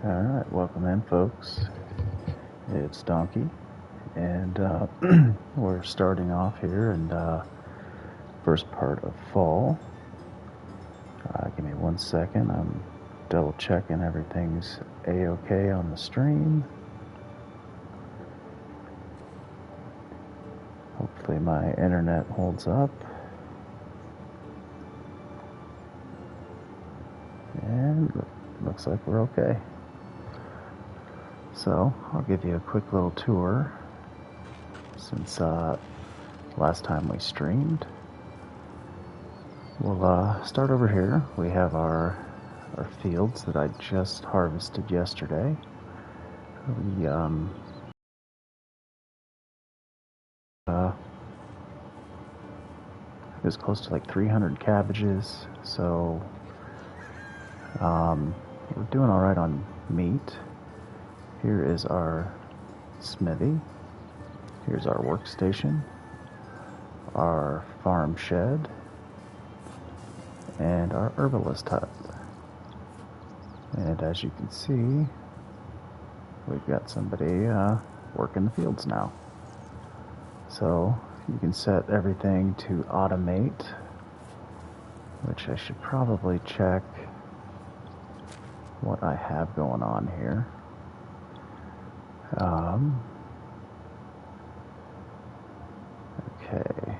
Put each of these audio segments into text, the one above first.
Alright, welcome in, folks. It's Donkey, and we're starting off here in first part of fall. Give me 1 second. I'm double checking everything's a-okay on the stream. Hopefully my internet holds up. And looks like we're okay. So, I'll give you a quick little tour since last time we streamed. We'll start over here. We have our fields that I just harvested yesterday. We it was close to like 300 cabbages, so we're doing all right on meat. Here is our smithy. Here's our workstation, our farm shed, and our herbalist hut. And as you can see, we've got somebody working the fields now. So you can set everything to automate, which I should probably check what I have going on here. Okay.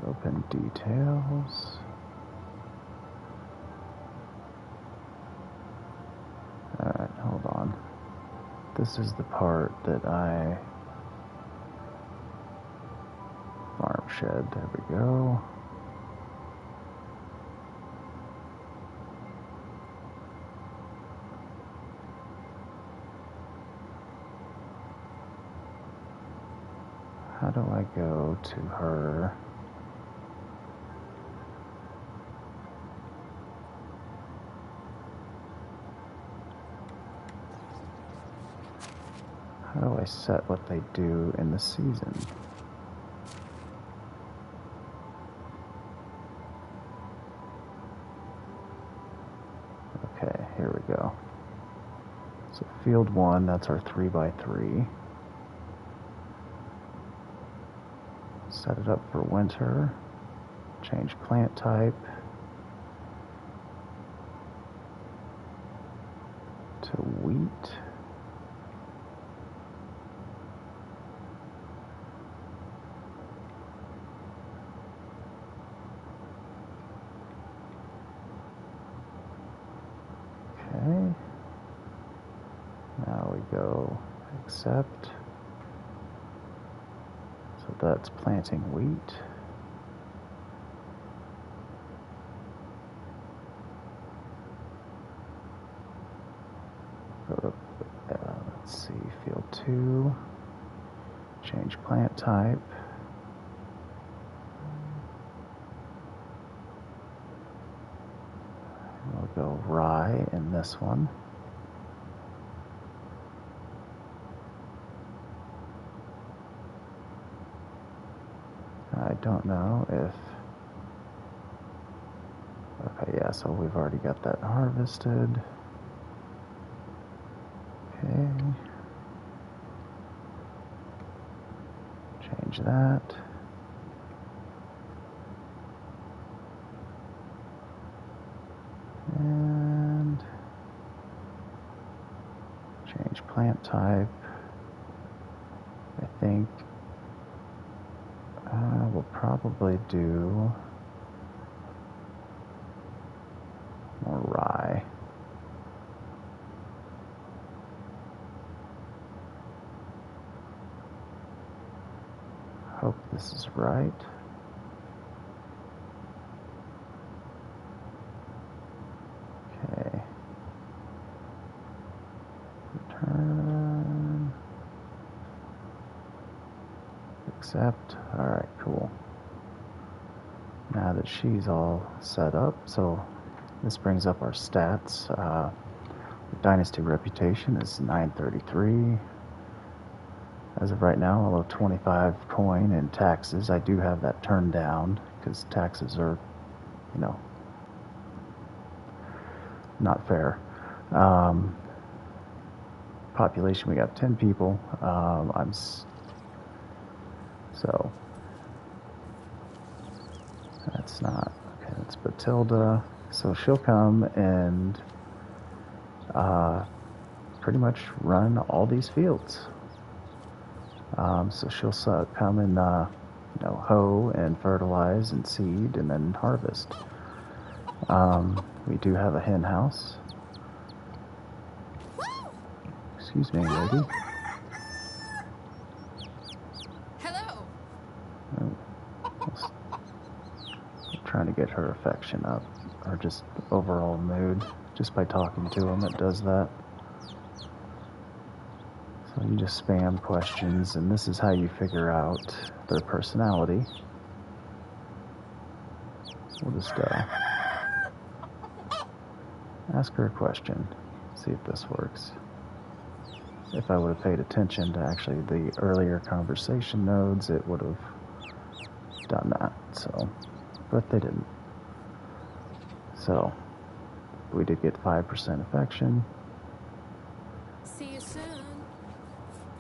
Open details. Alright, hold on. This is the part that farm shed, there we go. How do I go to her? How do I set what they do in the season? Okay, here we go. So field 1, that's our 3x3. Set it up for winter. Change plant type to wheat. Okay. Now we go accept. So that's planting wheat. Go to, let's see, field 2. Change plant type. We'll go rye in this one. I don't know if... Okay, yeah, so we've already got that harvested. Okay. Change that. And change plant type. I think we'll probably do more rye. Hope this is right. Okay. Return. Accept. Alright, cool. Now that she's all set up, so this brings up our stats. Dynasty reputation is 933. As of right now, I'll owe 25 coin in taxes. I do have that turned down because taxes are, you know, not fair. Population, we got 10 people. So that's not okay. That's Batilda. So she'll come and pretty much run all these fields. So she'll come and hoe and fertilize and seed and then harvest. We do have a hen house. Excuse me, lady. Hello. Trying to get her affection up, or just overall mood. Just by talking to them, it does that. So you just spam questions, and this is how you figure out their personality. We'll just ask her a question, see if this works. If I would have paid attention to actually the earlier conversation nodes, it would have done that. So, but they didn't. So, we did get 5% affection. See you soon.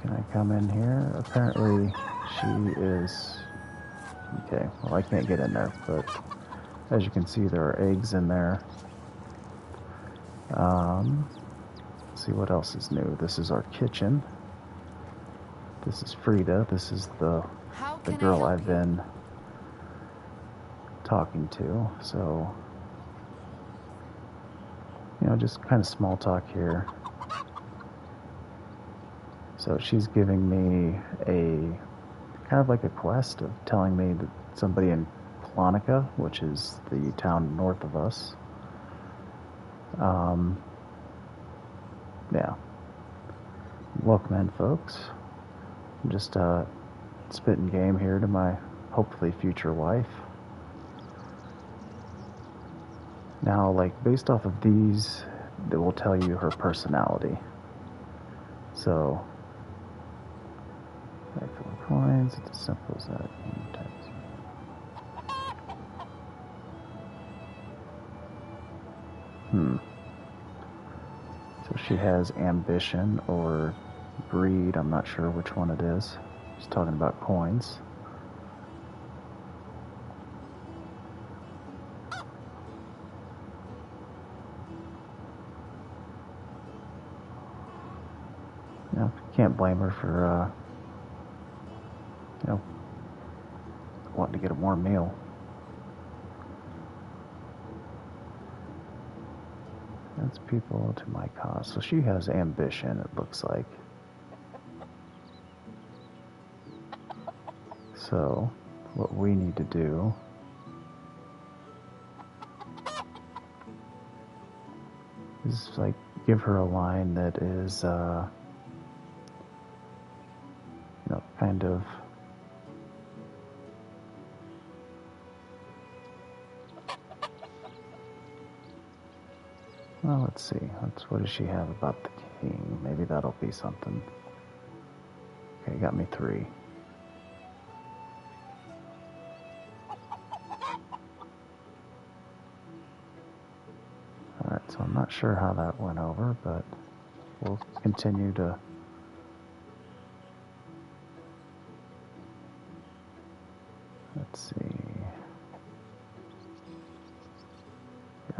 Can I come in here? Apparently, she is... Okay, well, I can't get in there, but as you can see, there are eggs in there. Let's see what else is new. This is our kitchen. This is Frida. This is the girl I've been talking to. So, you know, just kind of small talk here. So she's giving me a kind of like a quest of telling me that somebody in Clonica, which is the town north of us. Yeah. Welcome in, folks. I'm just spitting game here to my hopefully future wife. Now, like, based off of these, that will tell you her personality. So, 4 coins, it's as simple as that. So she has ambition or greed. I'm not sure which one it is. She's talking about coins. You know, can't blame her for, you know, wanting to get a warm meal. That's people to my cause. So she has ambition, it looks like. So, what we need to do is, like, give her a line that is, you know, kind of... Well, let's see. What does she have about the king? Maybe that'll be something. Okay, got me 3. Alright, so I'm not sure how that went over, but we'll continue to... Let's see...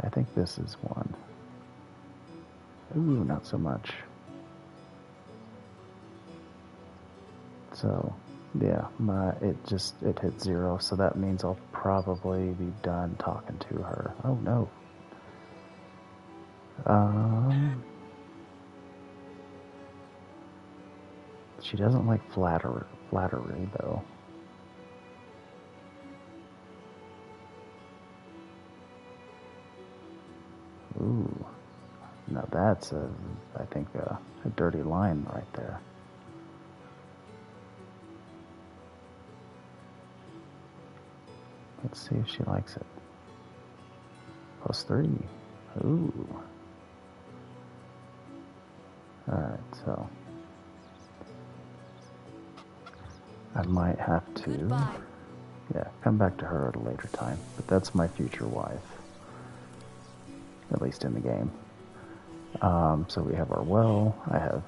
I think this is one. Ooh, not so much. So, yeah, it hit 0, so that means I'll probably be done talking to her. Oh no. She doesn't like flattery though. Ooh. Now that's I think a dirty line right there. Let's see if she likes it. +3. Ooh. Alright, so I might have to Goodbye. come back to her at a later time. But that's my future wife. At least in the game. So we have our well. I have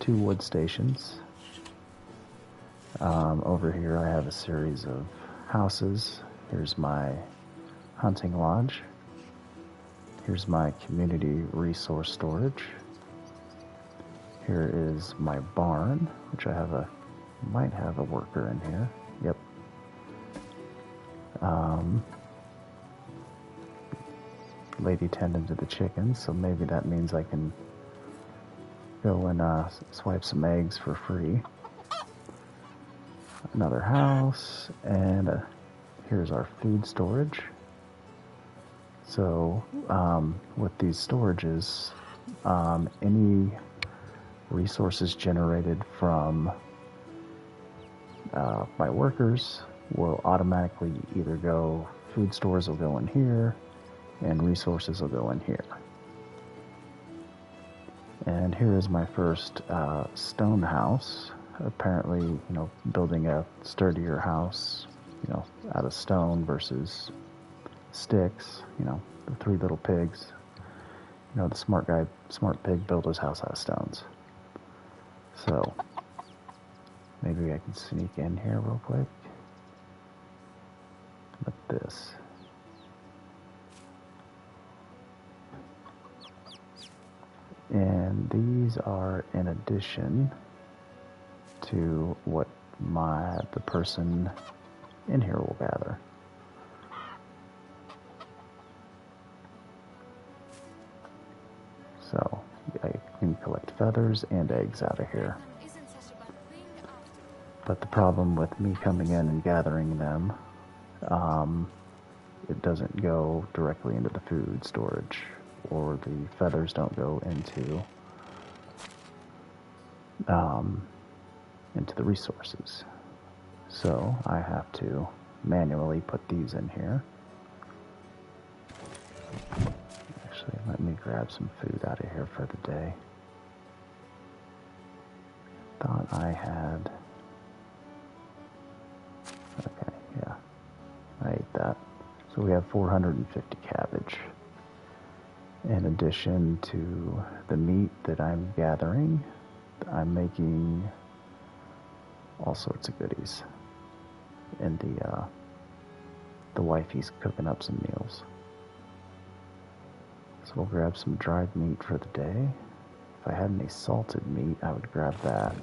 2 wood stations. Over here I have a series of houses. Here's my hunting lodge. Here's my community resource storage. Here is my barn, which might have a worker in here. Yep. Lady tending to the chickens, so maybe that means I can go and swipe some eggs for free. Another house, and here's our food storage. So with these storages, any resources generated from my workers will automatically either go, food stores will go in here, and resources will go in here. And here is my first stone house. Apparently, building a sturdier house, out of stone versus sticks, the 3 little pigs. The smart pig built his house out of stones. So, maybe I can sneak in here real quick. Like this. And these are in addition to what the person in here will gather. So I can collect feathers and eggs out of here. But the problem with me coming in and gathering them, it doesn't go directly into the food storage, or the feathers don't go into the resources. So I have to manually put these in here. Actually, let me grab some food out of here for the day. Thought I had... Okay, yeah. I ate that. So we have 450 cabbage. In addition to the meat that I'm gathering, I'm making all sorts of goodies. And the wifey's cooking up some meals. So we'll grab some dried meat for the day. If I had any salted meat, I would grab that,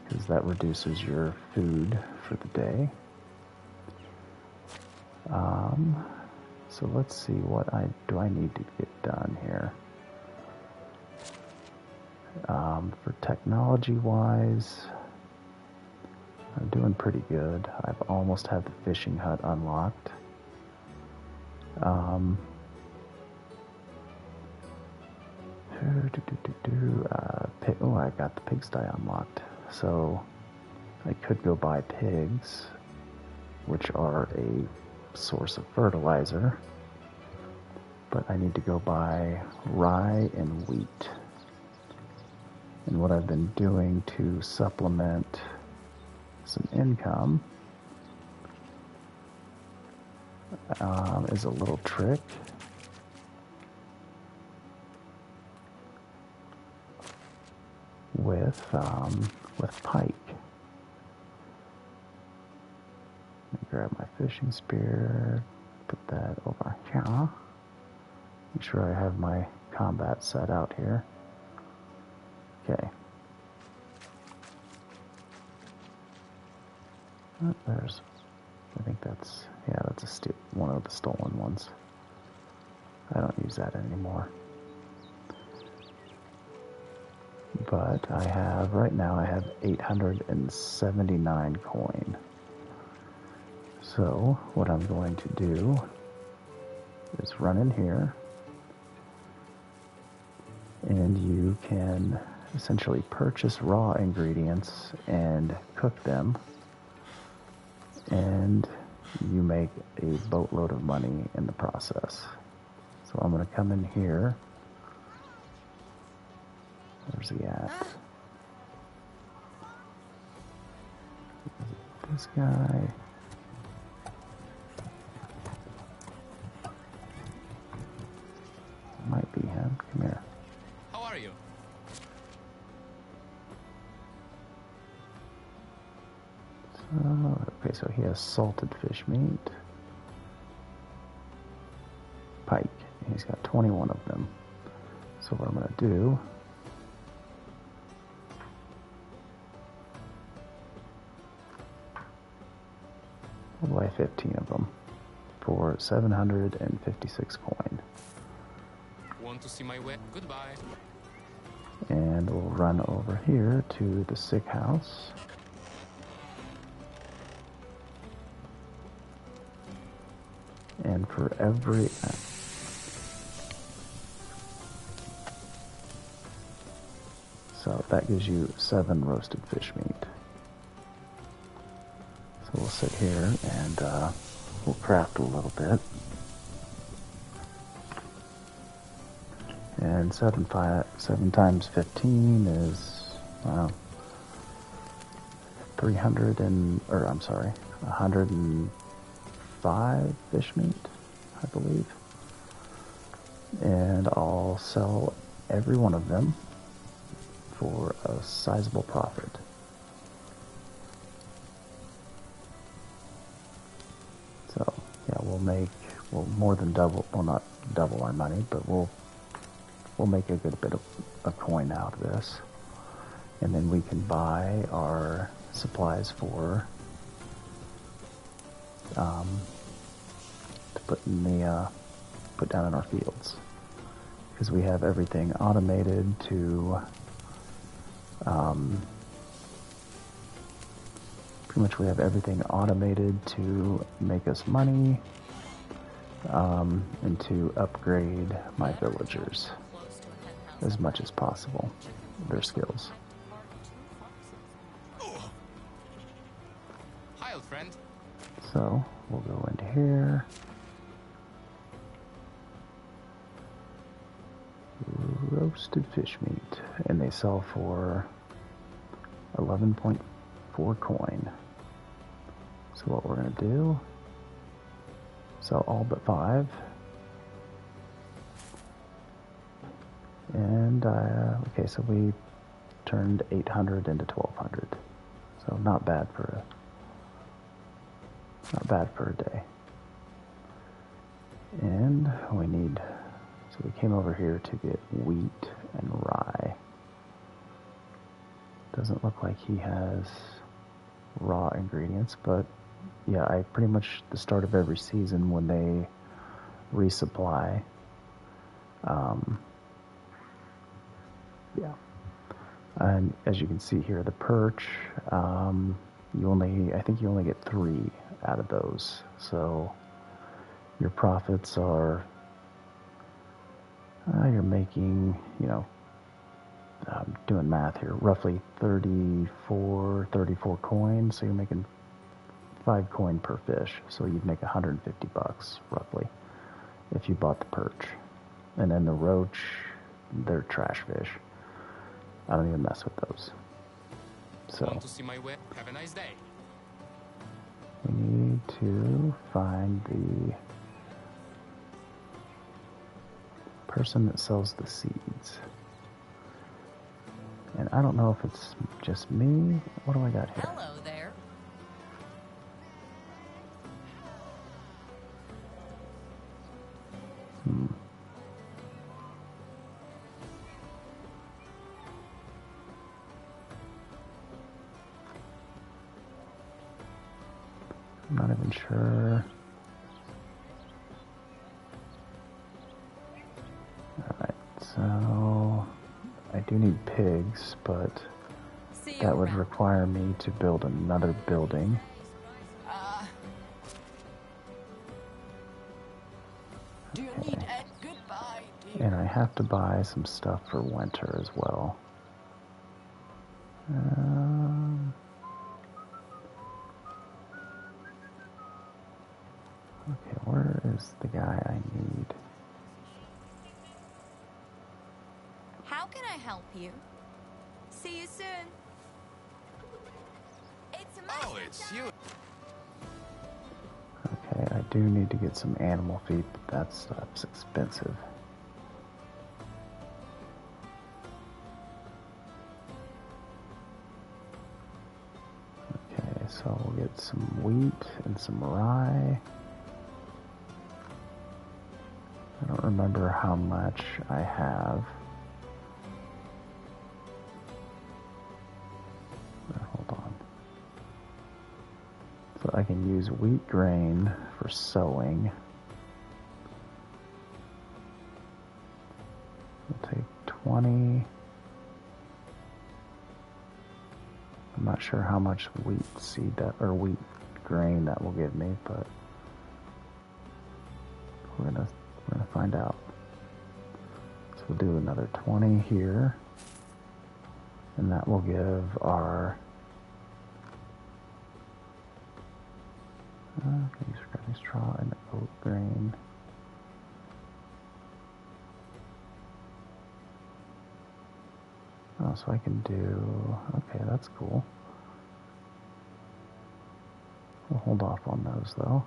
because that reduces your food for the day. So let's see, what do I need to get done here? For technology-wise, I'm doing pretty good. I've almost had the fishing hut unlocked. I got the pigsty unlocked. So I could go buy pigs, which are a source of fertilizer. But I need to go buy rye and wheat. And what I've been doing to supplement some income is a little trick. With pike. Let me grab my fishing spear, put that over here. Make sure I have my combat set out here. Okay. I think that's one of the stolen ones. I don't use that anymore. But right now I have 879 coin. So what I'm going to do is run in here, and you can essentially purchase raw ingredients and cook them, and you make a boatload of money in the process. So I'm going to come in here. Where's he at? This guy. Might be him. Come here. How are you? Okay, so he has salted fish meat. Pike. He's got 21 of them. So what I'm going to do... I'll buy 15 of them for 756 coin. Want to see my way? Goodbye. And we'll run over here to the sick house. And for every... So that gives you 7 roasted fish meat. So we'll sit here and we'll craft a little bit. And 7 times 15 is 105 fish meat, I believe. And I'll sell every one of them for a sizable profit. So yeah, we'll more than double, well, not double our money, but we'll make a good bit of a coin out of this, and then we can buy our supplies for to put down in our fields, because we have everything automated to pretty much we have everything automated to make us money and to upgrade my villagers as much as possible, their skills. Hi, old friend. So we'll go into here. Roasted fish meat, and they sell for 11.4 coin. So what we're gonna do, sell all but 5. And okay, so we turned 800 into 1200. So not bad for a day. And we need, so we came over here to get wheat and rye. Doesn't look like he has raw ingredients, but yeah, I pretty much, the start of every season when they resupply, yeah. And as you can see here, the perch, I think you only get 3 out of those. So your profits are, you're making, doing math here, roughly 34 coins. So you're making 5 coin per fish. So you'd make 150 bucks roughly if you bought the perch. And then the roach, they're trash fish. I don't even mess with those. So Want to see my way? Have a nice day. we need to find the person that sells the seeds. And I don't know if it's just me. What do I got here? Hello there. I'm not even sure. Alright, so I do need pigs, but See you that would around. require me to build another building. Do you need a goodbye, dear? And I have to buy some stuff for winter as well. Okay, where is the guy I need? How can I help you? See you soon. It's a Oh, it's you. Okay, I do need to get some animal feed, but that stuff's expensive. Okay, so we'll get some wheat and some rye. I don't remember how much I have. Hold on. So I can use wheat grain for sowing. We'll take 20. I'm not sure how much wheat seed that, or wheat grain that will give me, but we're gonna find out. So we'll do another 20 here, and that will give our use grain straw and oat grain. Oh, so I can do, okay, that's cool. We'll hold off on those though.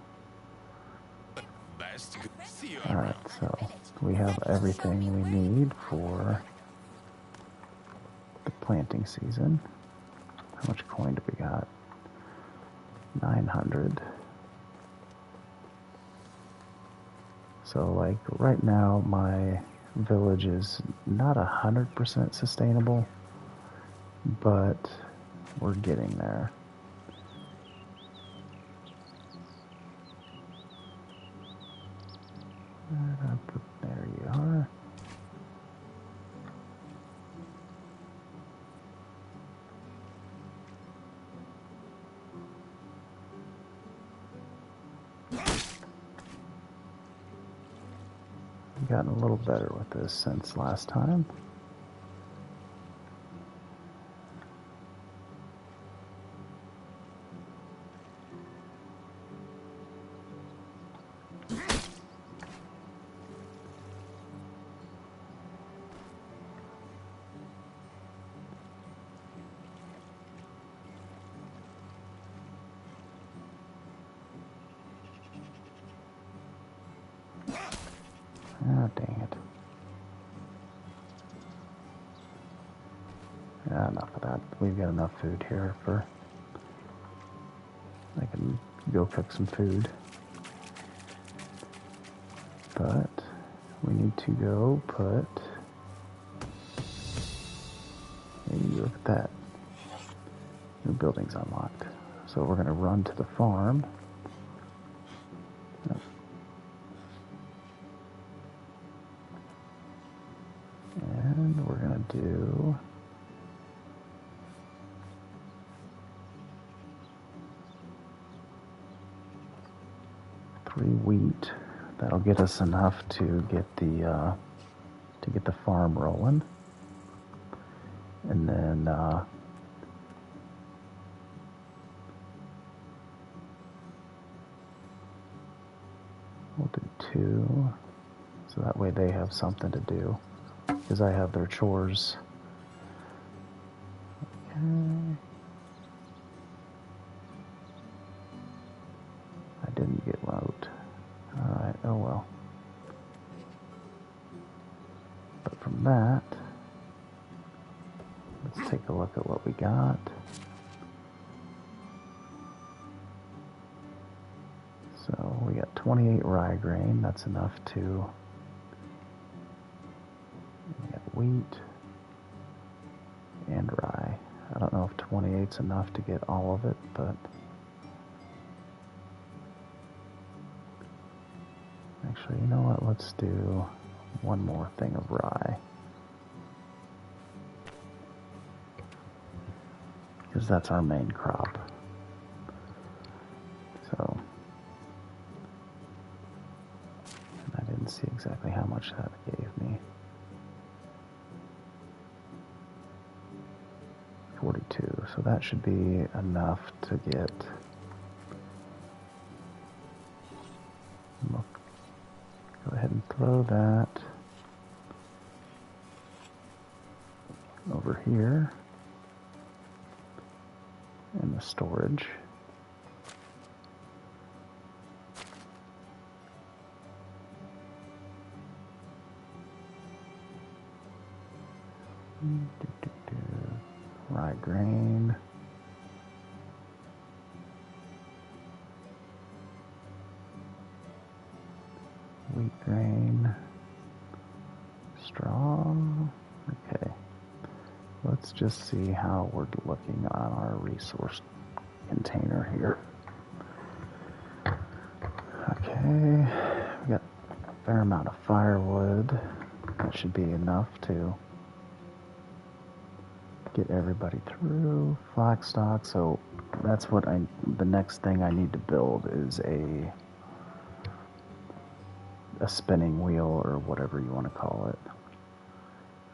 Best see you Alright, around. so we have everything we need for the planting season. How much coin do we got? 900. So like right now my village is not 100% sustainable, but we're getting there. There you are. I've gotten a little better with this since last time. Oh, dang it. Yeah, enough of that. We've got enough food here for... I can go cook some food. But we need to go put... Hey, look at that. New building's unlocked. So we're going to run to the farm. And we're going to do... three wheat. That'll get us enough to get the farm rolling. And then we'll do two, so that way they have something to do, because I have their chores. Okay. I didn't get load. Alright, oh well. But from that, let's take a look at what we got. So we got 28 rye grain. That's enough to... We got wheat and rye. I don't know if 28's enough to get all of it, but... Actually, you know what? Let's do one more thing of rye. Because that's our main crop. So... I didn't see exactly how much that gave me. 42, so that should be enough to get Go ahead and throw that over here in the storage. Rye grain. Wheat grain. Straw. Okay. Let's just see how we're looking on our resource container here. Okay. We got a fair amount of firewood. That should be enough to get everybody through. Flax stock. So that's what the next thing I need to build is a spinning wheel, or whatever you want to call it.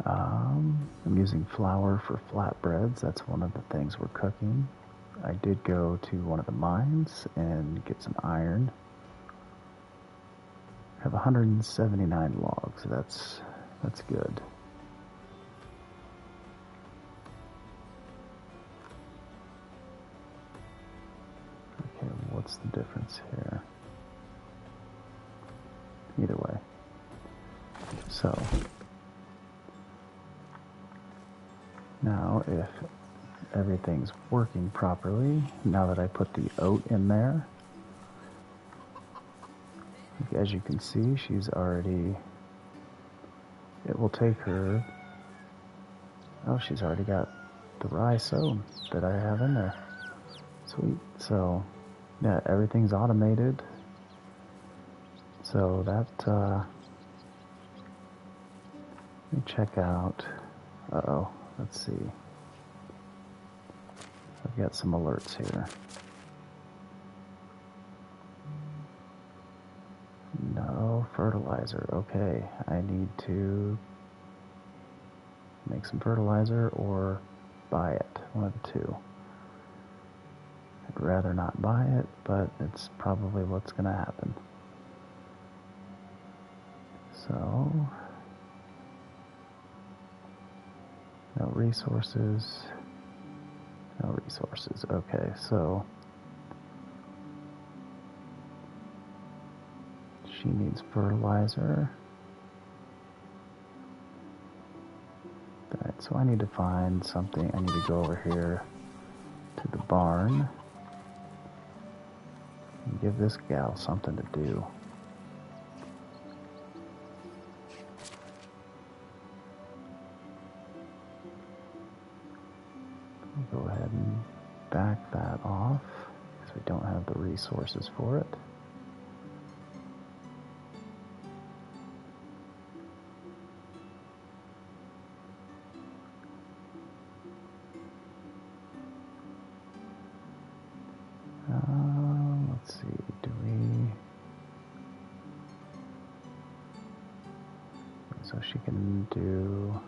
I'm using flour for flatbreads. That's one of the things we're cooking. I did go to one of the mines and get some iron. I have 179 logs. That's good. Okay, what's the difference here? Either way. So now if everything's working properly, now that I put the oat in there, as you can see, she's already, it will take her, oh, she's already got the rye sown that I have in there. Sweet. So yeah, everything's automated. So that, let me check out, let's see. I've got some alerts here. No fertilizer. Okay, I need to make some fertilizer or buy it. One of the two. I'd rather not buy it, but it's probably what's going to happen. So, no resources. No resources. Okay, so she needs fertilizer. Alright, so I need to find something. I need to go over here to the barn and give this gal something to do. Go ahead and back that off because we don't have the resources for it. Let's see, do we... So she can do...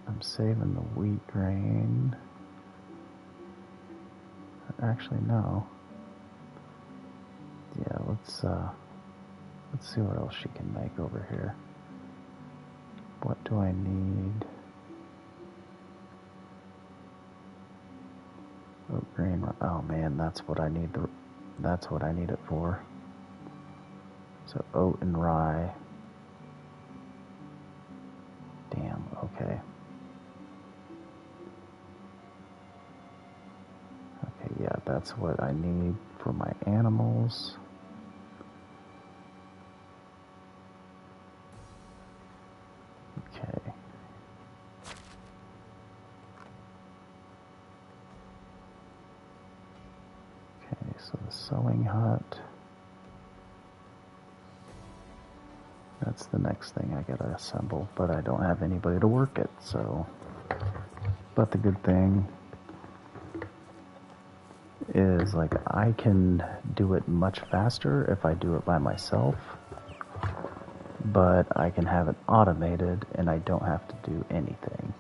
I'm saving the wheat grain. Actually, no. Yeah, let's see what else she can make over here. What do I need? Oat grain. Oh man, that's what I need. That's what I need it for. So oat and rye. Damn. Okay. Okay. Yeah, that's what I need for my animals. Okay. Okay, so the sewing hut. That's the next thing I gotta assemble, but I don't have anybody to work it, so. But the good thing is like I can do it much faster if I do it by myself, but I can have it automated and I don't have to do anything.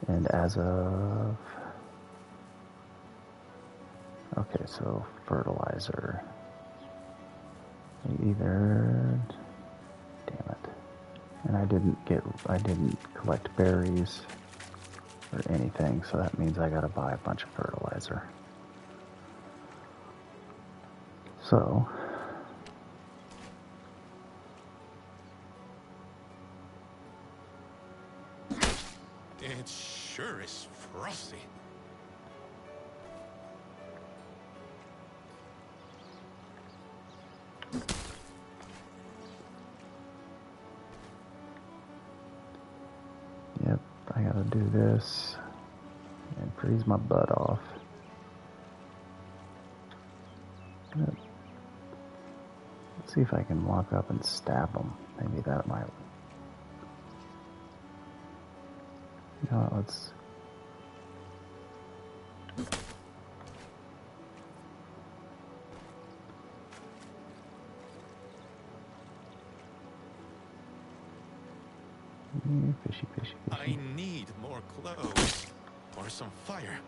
And as of... Okay, so fertilizer. Either... Damn it. And I didn't collect berries or anything, so that means I gotta buy a bunch of fertilizer. So... It sure is frosty. Yep, I gotta do this and freeze my butt off. Yep. Let's see if I can walk up and stab them. Maybe that might... You know what, let's... Fishy, fishy, I fishy. need more clothes or some fire.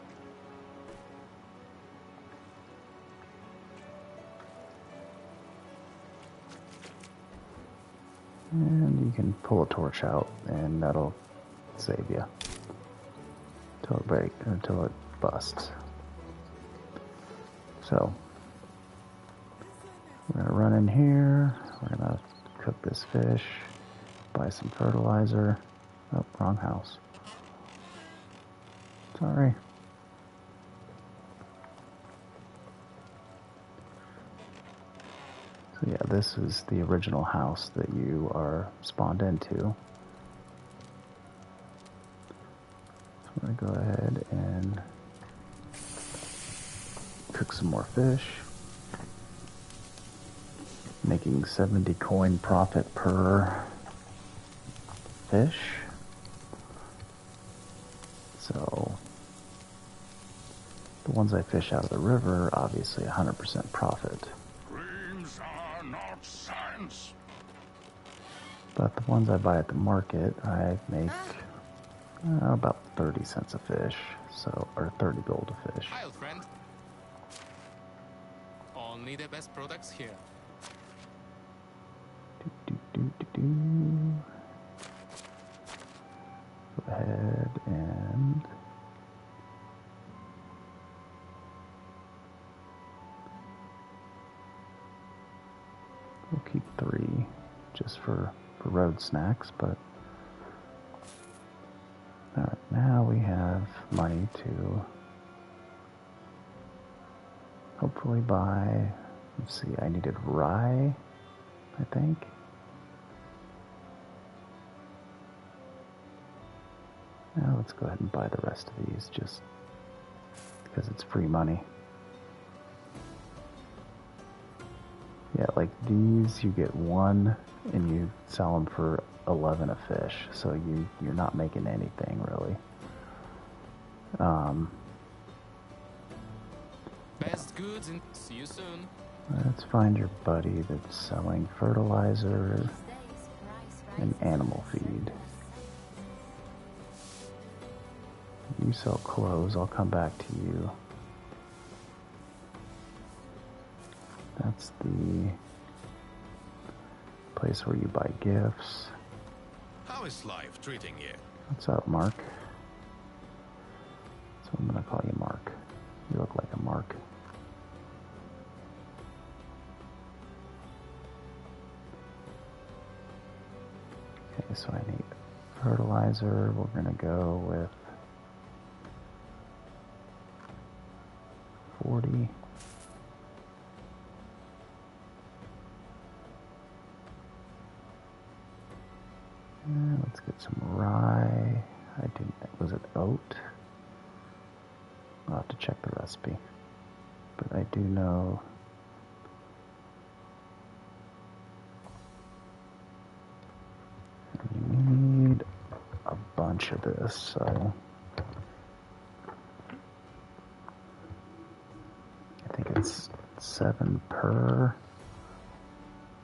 And you can pull a torch out, and that'll save you until it busts. So we're gonna run in here. We're gonna cook this fish, buy some fertilizer. Oh, wrong house. Sorry. So yeah, this is the original house that you are spawned into. So I'm gonna go ahead and cook some more fish. Making 70 coin profit per fish. So the ones I fish out of the river, obviously 100% profit. Dreams are not science. But the ones I buy at the market, I make about 30 cents a fish, so, or 30 gold a fish. Hi, old friend. Only the best products here. Go ahead and we'll keep 3 just for road snacks, but alright, now we have money to hopefully buy, let's see, I needed rye, I think. Now let's go ahead and buy the rest of these just because it's free money. Yeah, like these, you get 1 and you sell them for 11 a fish, so you're not making anything really. Best goods and see you soon. Let's find your buddy that's selling fertilizer and animal feed. You sell clothes, I'll come back to you. That's the place where you buy gifts. How is life treating you? What's up, Mark? So I'm gonna call you Mark. You look like a Mark. Okay, so I need fertilizer. We're gonna go with 40. And let's get some rye. Was it oat? I'll have to check the recipe. But I do know you need a bunch of this, so 7 per.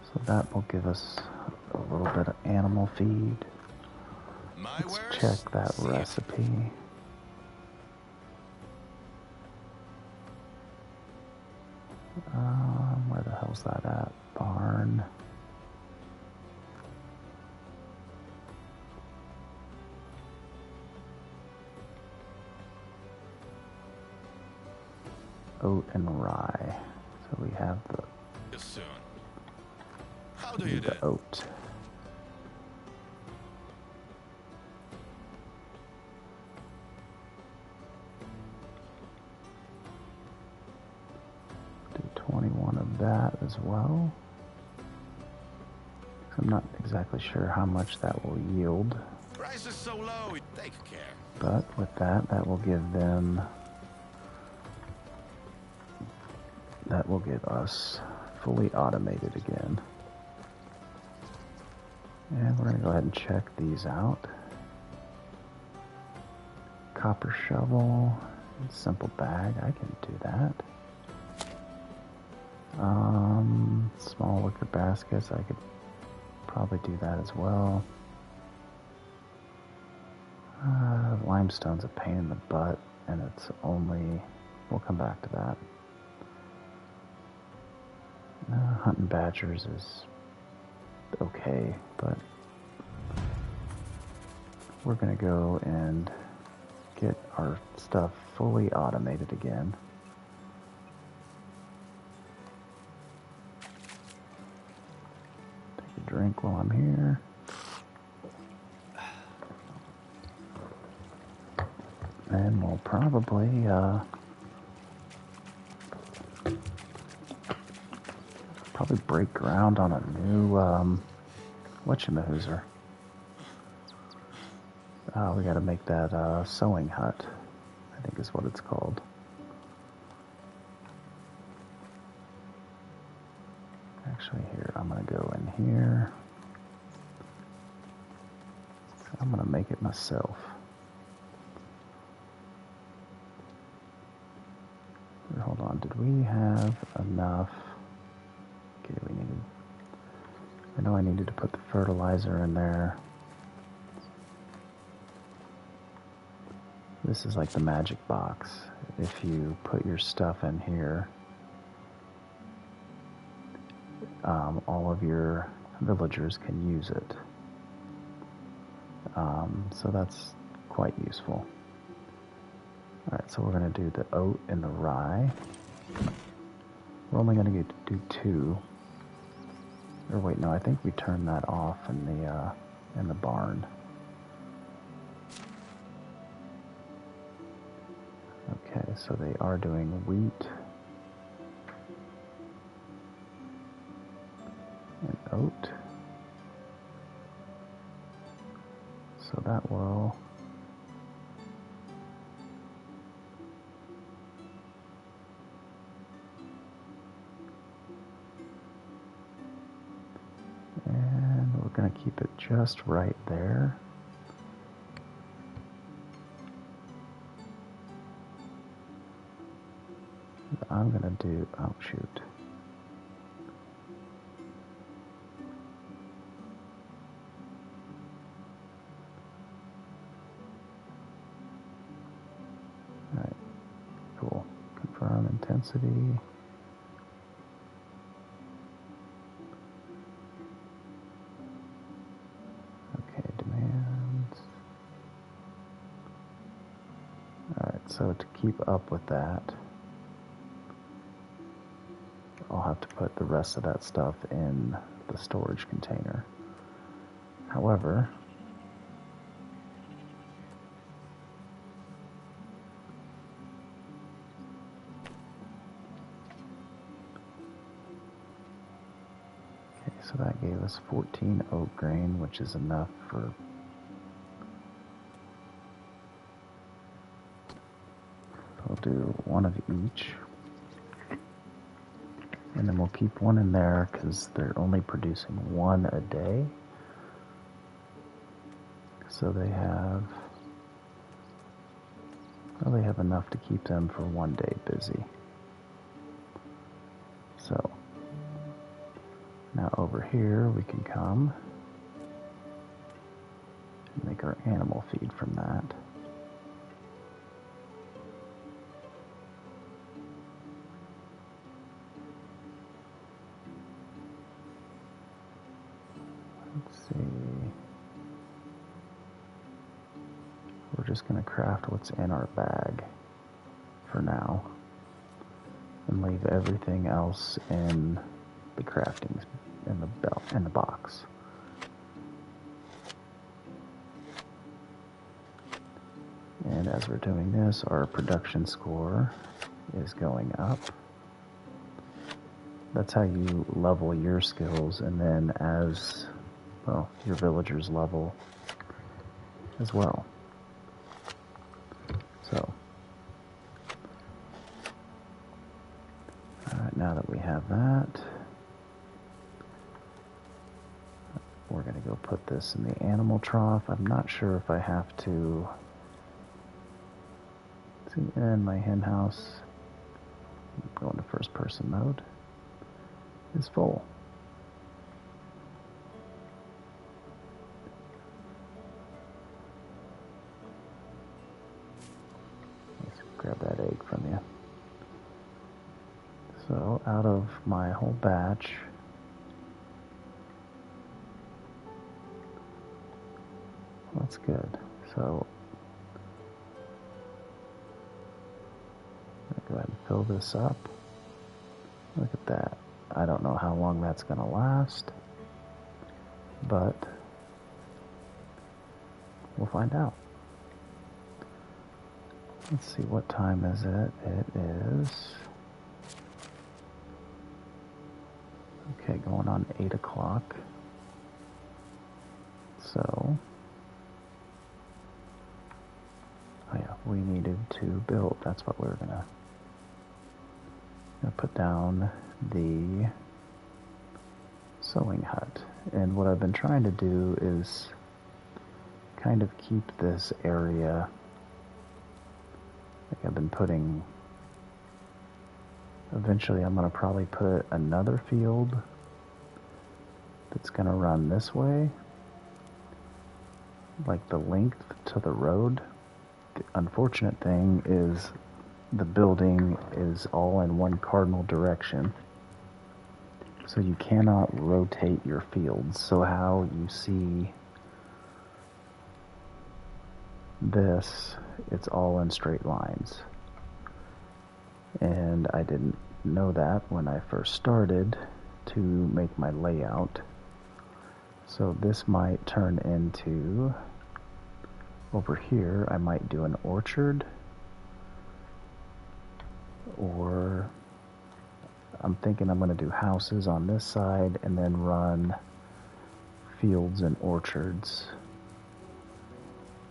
So that will give us a little bit of animal feed. My Let's wares, check that see it. recipe. Where the hell's that at? Barn. Oat and rye. So we have the, Soon. How do you do? the oat. Do 21 of that as well. I'm not exactly sure how much that will yield, Price is so low, take care. but with that, that will give them, that will give us fully automated again. And we're going to go ahead and check these out. Copper shovel, simple bag, I can do that. Small wicker baskets, I could probably do that as well. Limestone's a pain in the butt, and it's only, we'll come back to that. Hunting badgers is okay, but we're gonna go and get our stuff fully automated again. Take a drink while I'm here. And we'll probably break ground on a new whatchamahoozer. We got to make that sewing hut, I think is what it's called. Actually, here, I'm going to go in here. I'm going to make it myself. Hold on, did we have enough? Okay, we needed, I know I needed to put the fertilizer in there. This is like the magic box. If you put your stuff in here, all of your villagers can use it. So that's quite useful. Alright, so we're going to do the oat and the rye. We're only going to do 2. Or wait, no, I think we turned that off in the barn. Okay, so they are doing wheat and oat. So that will and we're going to keep it just right there. I'm going to do, oh shoot. Alright, cool. Confirm intensity. Okay, demands. Alright, so to keep up with that, I'll have to put the rest of that stuff in the storage container. However, okay, so that gave us 14 oat grain, which is enough for we'll do 1 of each. And then we'll keep 1 in there because they're only producing 1 a day. So they have, well, they have enough to keep them for 1 day busy. Now over here we can come and make our animal feed from that. Let's see. We're just going to craft what's in our bag for now and leave everything else in the crafting in the belt in the box. And as we're doing this, our production score is going up. That's how you level your skills, and then as well, your villagers level as well. So, alright, now that we have that, we're going to go put this in the animal trough. I'm not sure if I have to. See, and my hen house, going to first person mode, is full. Let's grab that egg from you. So out of my whole batch, that's good. So I'm gonna go ahead and fill this up. Look at that. I don't know how long that's going to last, but we'll find out. Let's see, what time is it? It is, okay, going on 8 o'clock. So, oh yeah, we needed to build. That's what we were gonna put down the sewing hut. And what I've been trying to do is kind of keep this area, like I've been putting, eventually I'm going to probably put another field that's going to run this way, like the length to the road. The unfortunate thing is the building is all in one cardinal direction, so you cannot rotate your fields. So how you see this, it's all in straight lines. And I didn't know that when I first started to make my layout. So this might turn into, over here, I might do an orchard, or I'm thinking I'm going to do houses on this side and then run fields and orchards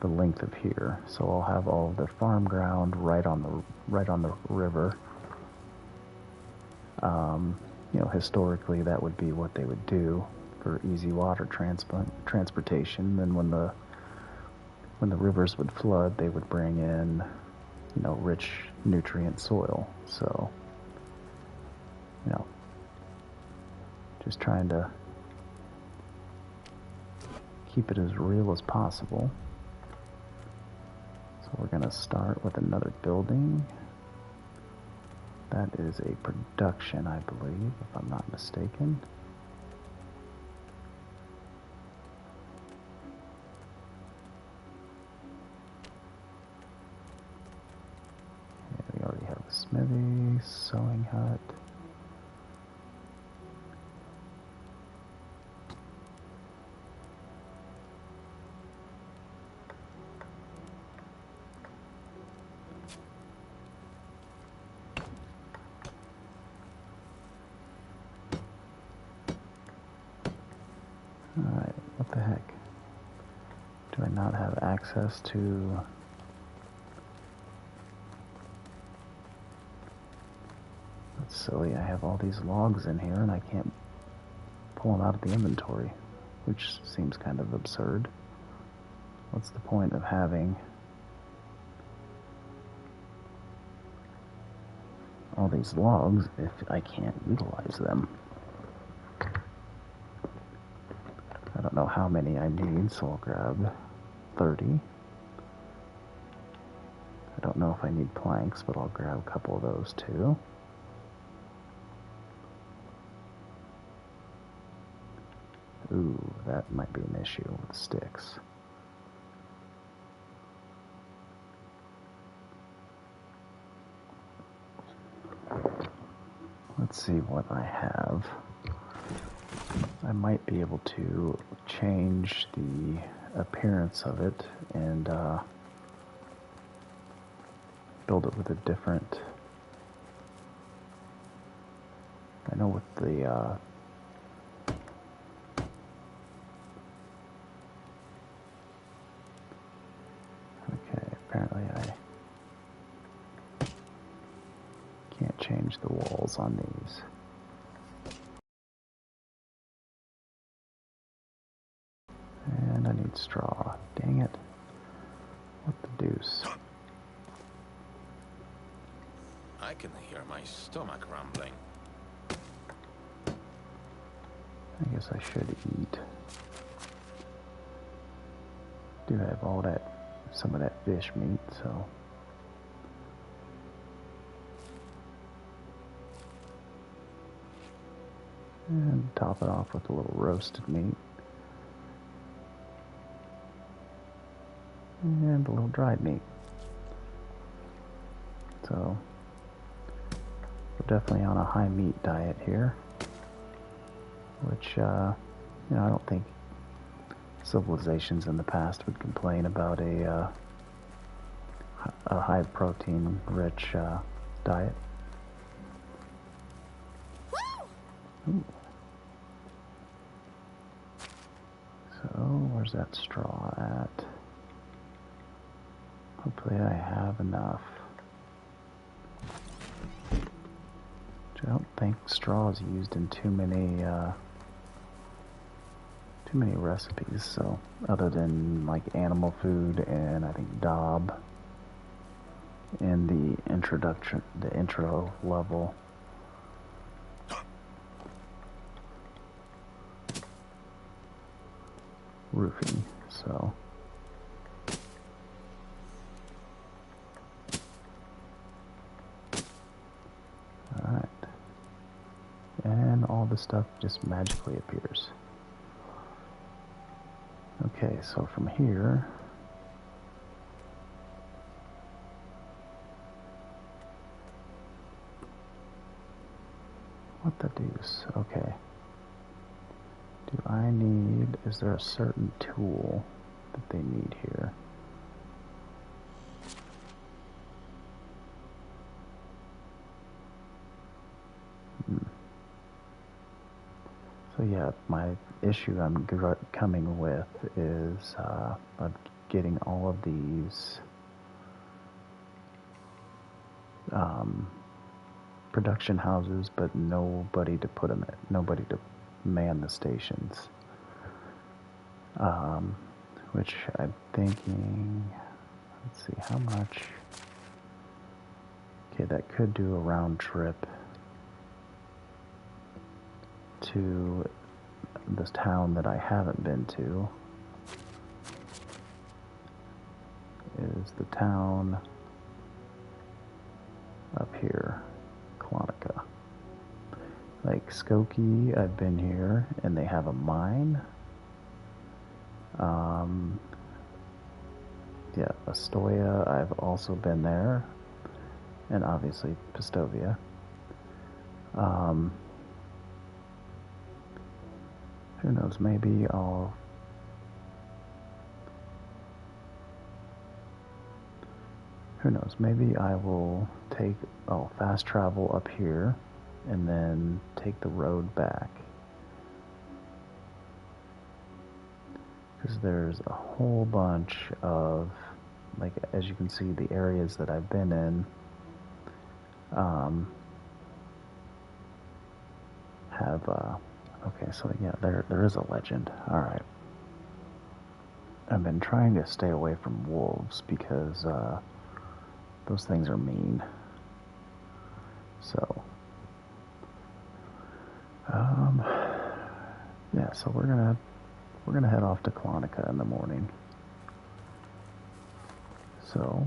the length of here. So I'll have all of the farm ground right on the river. You know, historically that would be what they would do for easy water transportation. Then when the rivers would flood, they would bring in, you know, rich nutrient soil. So, you know, just trying to keep it as real as possible. So we're going to start with another building. That is a production, I believe, if I'm not mistaken. Yeah, we already have a smithy, sewing hut. Alright, what the heck? Do I not have access to... That's silly, I have all these logs in here and I can't pull them out of the inventory, which seems kind of absurd. What's the point of having all these logs if I can't utilize them? know how many I need, so I'll grab 30. I don't know if I need planks, but I'll grab a couple of those too. Ooh, that might be an issue with sticks. Let's see what I have. I might be able to change the appearance of it and build it with a different... I know with the... Okay, apparently I can't change the walls on these. And I need straw. Dang it. What the deuce? I can hear my stomach rumbling. I guess I should eat. Do have all that, some of that fish meat, so. And top it off with a little roasted meat. And a little dried meat. So, we're definitely on a high meat diet here. Which, you know, I don't think civilizations in the past would complain about a high protein rich diet. Ooh. So, where's that straw at? Hopefully I have enough. Which I don't think straw is used in too many recipes, so other than like animal food and I think Dob in the introduction, the intro level. Roofing, so alright. And all the stuff just magically appears. Okay, so from here, what the deuce? Okay. Do I need, is there a certain tool that they need here? So yeah, my issue I'm coming with is of getting all of these production houses, but nobody to put them in, nobody to man the stations. Which I'm thinking, let's see, how much? Okay, that could do a round trip to this town that I haven't been to. Is the town up here, Clonica. Like Skokie, I've been here, and they have a mine. Yeah, Astoria, I've also been there, and obviously Pistovia. Who knows, maybe I'll... Who knows, maybe I'll fast travel up here, and then take the road back. Because there's a whole bunch of, like, as you can see, the areas that I've been in have, okay, so yeah, there is a legend. Alright. I've been trying to stay away from wolves because, those things are mean. So, yeah, so we're gonna we're going to head off to Clonica in the morning. So,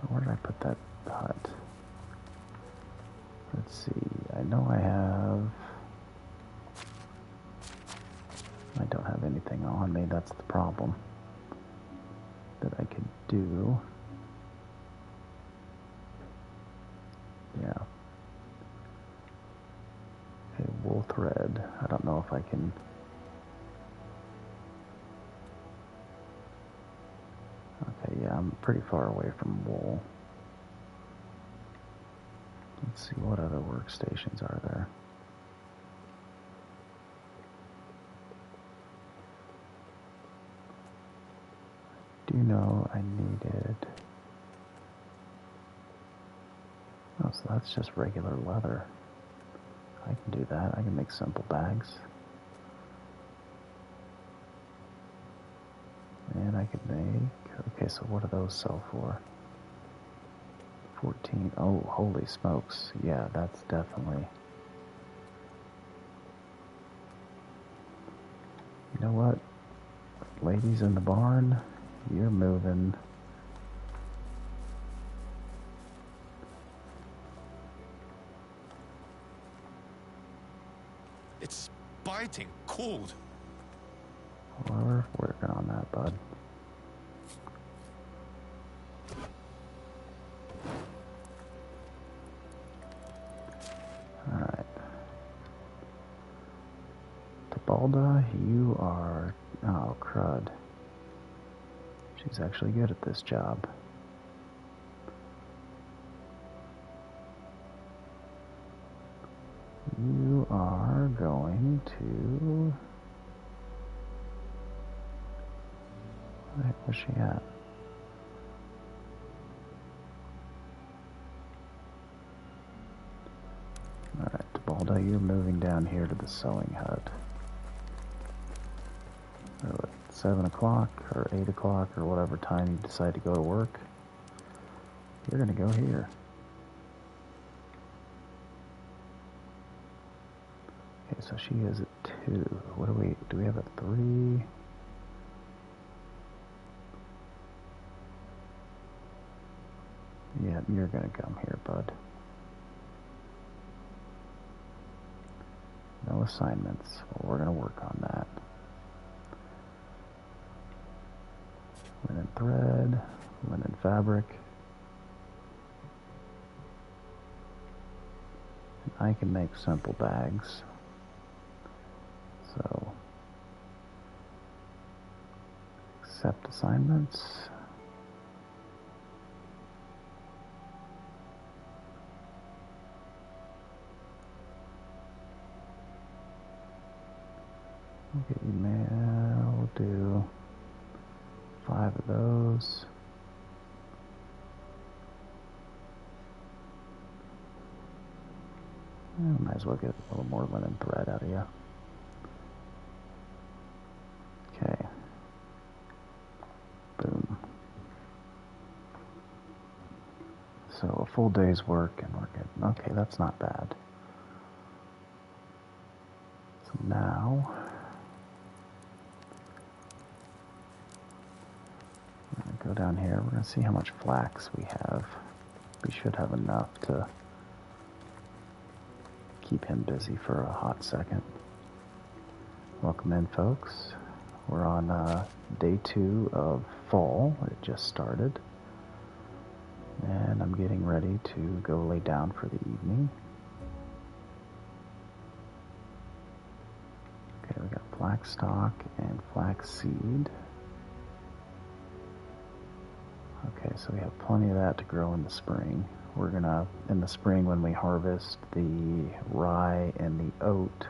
where did I put that hut? Let's see, I know I don't have anything on me, that's the problem. That I could do. Yeah. Okay, wool thread. I don't know if I can. Okay, yeah, I'm pretty far away from wool. Let's see, what other workstations are there? Do you know I needed... Oh, so that's just regular leather. I can do that. I can make simple bags. And I could make... Okay, so what do those sell for? 14. Oh, holy smokes. Yeah, that's definitely... You know what? Ladies in the barn, you're moving. It's biting cold. Well, we're working on that, bud. Alright. Tabalda, you are... Oh, crud. She's actually good at this job. You are going to... Where's she at? Alright, Tabalda, you're moving down here to the sewing hut. At 7 o'clock or 8 o'clock or whatever time you decide to go to work, you're going to go here. Okay, so she is at 2. What do we have a 3? Yeah, you're going to come here, bud. No assignments. Well, we're going to work on that. Linen thread, linen fabric. And I can make simple bags. So, accept assignments. Okay, email, we'll do 5 of those. Might as well get a little more linen thread out of you. Okay. Boom. So a full day's work and we're good. Okay, that's not bad. So now, I'm going to go down here. We're going to see how much flax we have. We should have enough to keep him busy for a hot second. Welcome in, folks. We're on day 2 of fall. It just started. And I'm getting ready to go lay down for the evening. Okay, we got flax stalk and flax seed. Okay, so we have plenty of that to grow in the spring. We're gonna, in the spring when we harvest the rye and the oat,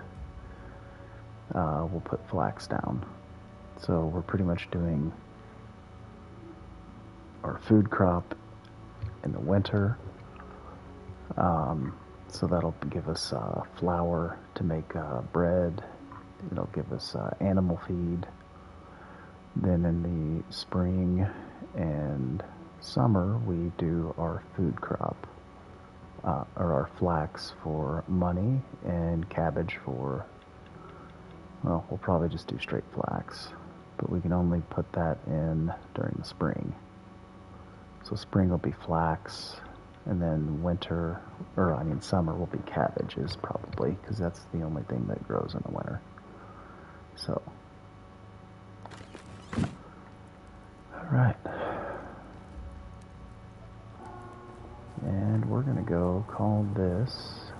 we'll put flax down. So we're pretty much doing our food crop in the winter. So that'll give us flour to make bread. It'll give us animal feed. Then in the spring and summer, we do our food crop or our flax for money, and cabbage for, well, we'll probably just do straight flax. But we can only put that in during the spring. So spring will be flax, and then summer will be cabbages probably, because that's the only thing that grows in the winter. So, all right. And we're gonna go call this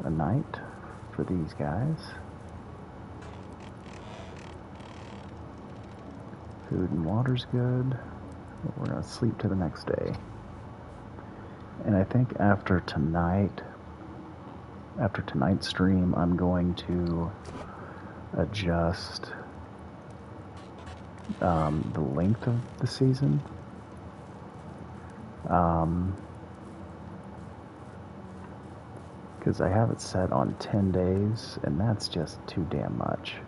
a night for these guys. Food and water's good. We're gonna sleep to the next day. And I think after tonight's stream, I'm going to adjust the length of the season. Because I have it set on 10 days, and that's just too damn much.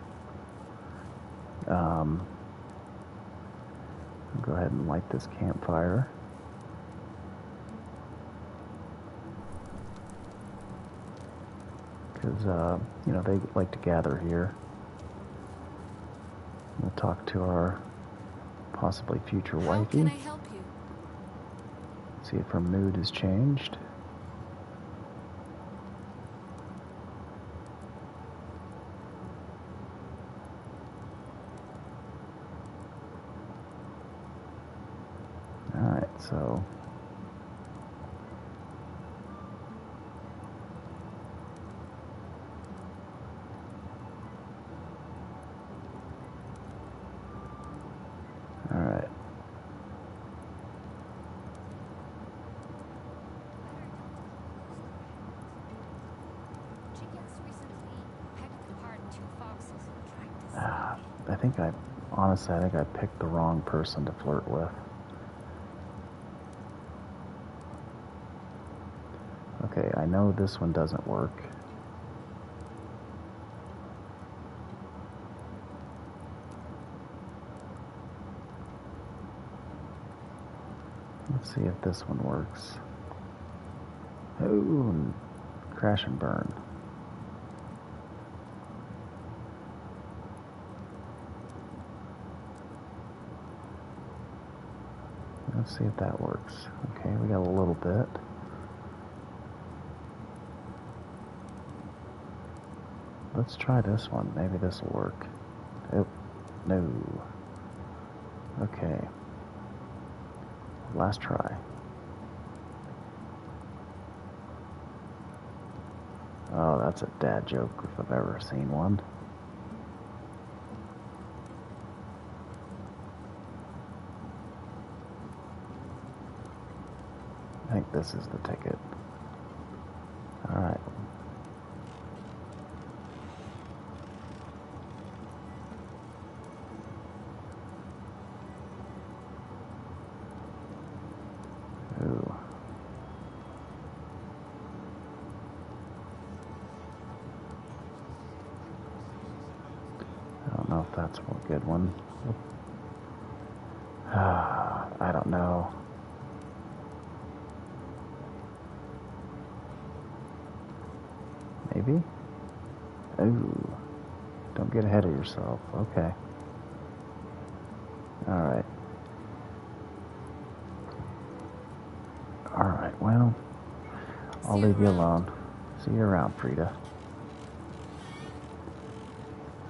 I'll go ahead and light this campfire. Because, they like to gather here. We'll talk to our possibly future wifey. How can I help you? See if her mood has changed. Alright, so alright. Chickens recently pecked apart two foxes and tried to I think I picked the wrong person to flirt with. Okay, I know this one doesn't work. Let's see if this one works. Ooh, crash and burn. Let's see if that works. Okay, we got a little bit. Let's try this one. Maybe this will work. Oh, no. Okay. Last try. Oh, that's a dad joke if I've ever seen one. I think this is the ticket. Alright. Ooh. I don't know if that's a good one. I don't know. Maybe? Ooh. Don't get ahead of yourself. Okay. Alright. Alright, well, I'll leave you alone. See you around, Frida.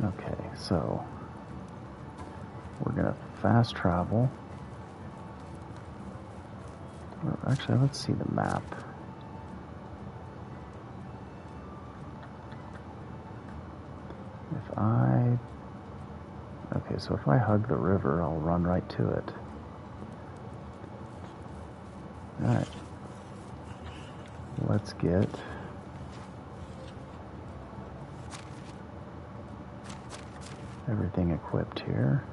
Okay, so we're gonna fast travel. Or actually, let's see the map. Okay, so if I hug the river, I'll run right to it. Alright. Let's get everything equipped here.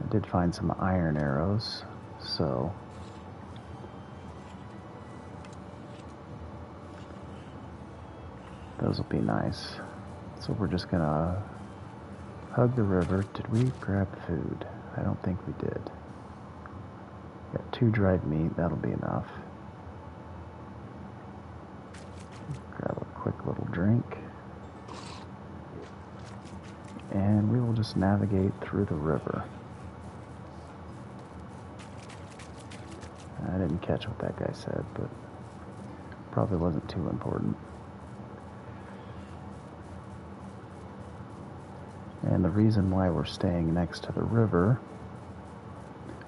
I did find some iron arrows, so those will be nice. So we're just gonna hug the river. Did we grab food? I don't think we did. Got 2 dried meat, that'll be enough. Grab a quick little drink. And we will just navigate through the river. I didn't catch what that guy said, but probably wasn't too important. And the reason why we're staying next to the river,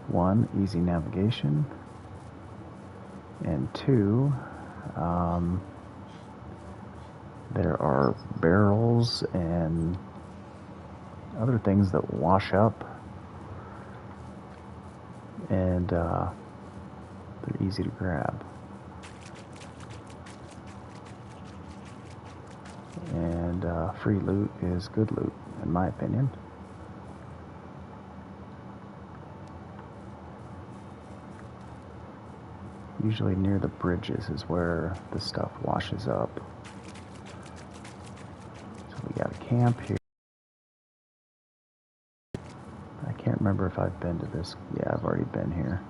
1, easy navigation, and 2, there are barrels and other things that wash up, and they're easy to grab. And free loot is good loot, in my opinion. Usually near the bridges is where the stuff washes up. So we got a camp here. I can't remember if I've been to this. Yeah, I've already been here.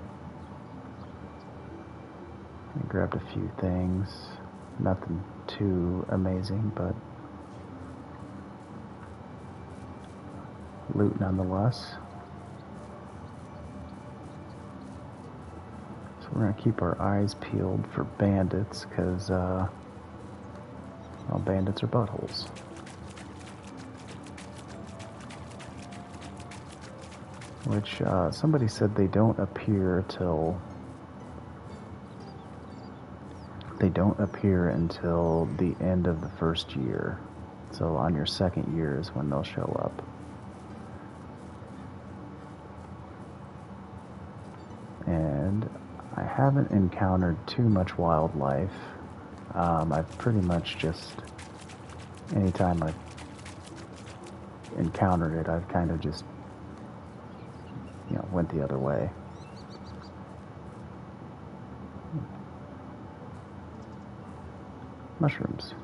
I grabbed a few things. Nothing too amazing, but loot nonetheless. So we're going to keep our eyes peeled for bandits, because, well, bandits are buttholes. Which, somebody said they don't appear until the end of the first year. So on your second year is when they'll show up. And I haven't encountered too much wildlife. I've pretty much just, anytime I've encountered it, I've kind of just, went the other way. Mushrooms.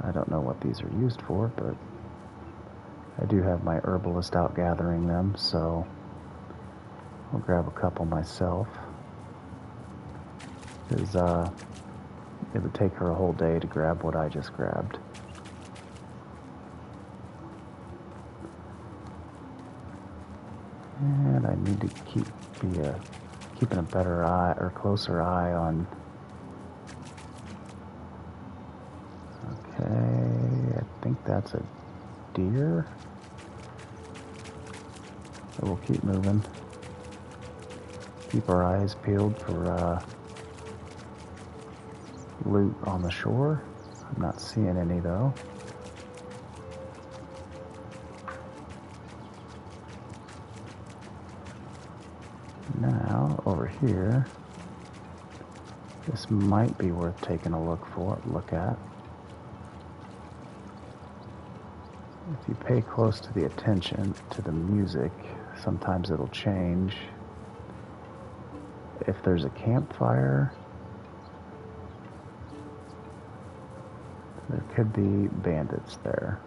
I don't know what these are used for, but I do have my herbalist out gathering them, so I'll grab a couple myself. Because it would take her a whole day to grab what I just grabbed. And I need to keeping a better eye, or closer eye on. Okay, I think that's a deer. So we'll keep moving. Keep our eyes peeled for loot on the shore. I'm not seeing any though. Now, over here, this might be worth taking a look at. If you pay close to the attention to the music, sometimes it'll change. If there's a campfire, there could be bandits there.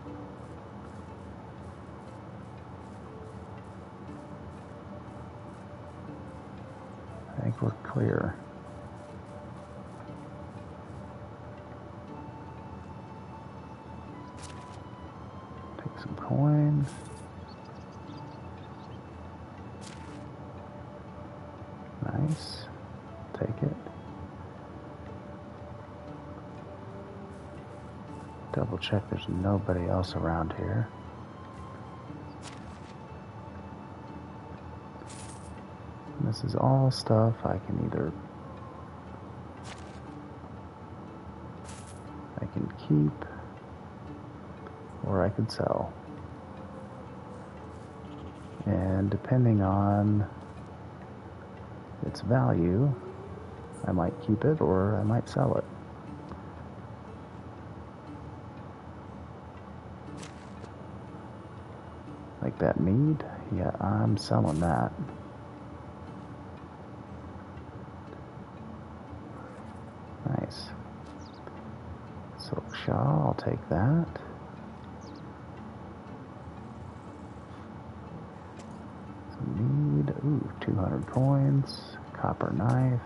I think we're clear. Take some coin. Nice. Take it. Double check there's nobody else around here. And this is all stuff I can keep or I could sell. And depending on its value, I might keep it or I might sell it. Like that mead, yeah, I'm selling that. Nice. Silk shawl, I'll take that. Some mead, ooh, 200 coins, copper knife.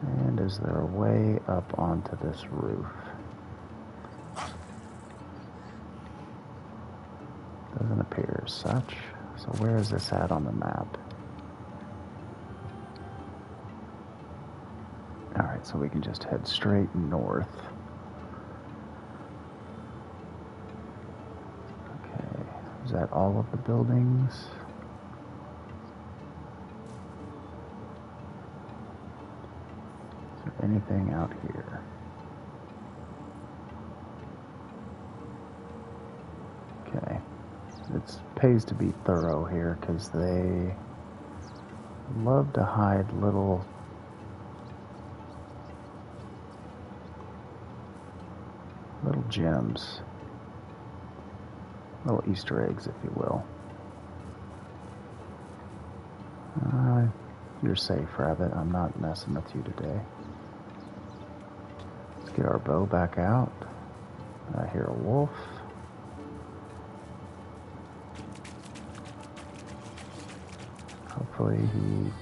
And is there a way up onto this roof? Doesn't appear as such. So where is this at on the map? Alright, so we can just head straight north. Okay, is that all of the buildings? Is there anything out here? Okay, it pays to be thorough here because they love to hide little gems, little Easter eggs, if you will. You're safe, Rabbit. I'm not messing with you today. Let's get our bow back out. I hear a wolf. Hopefully he...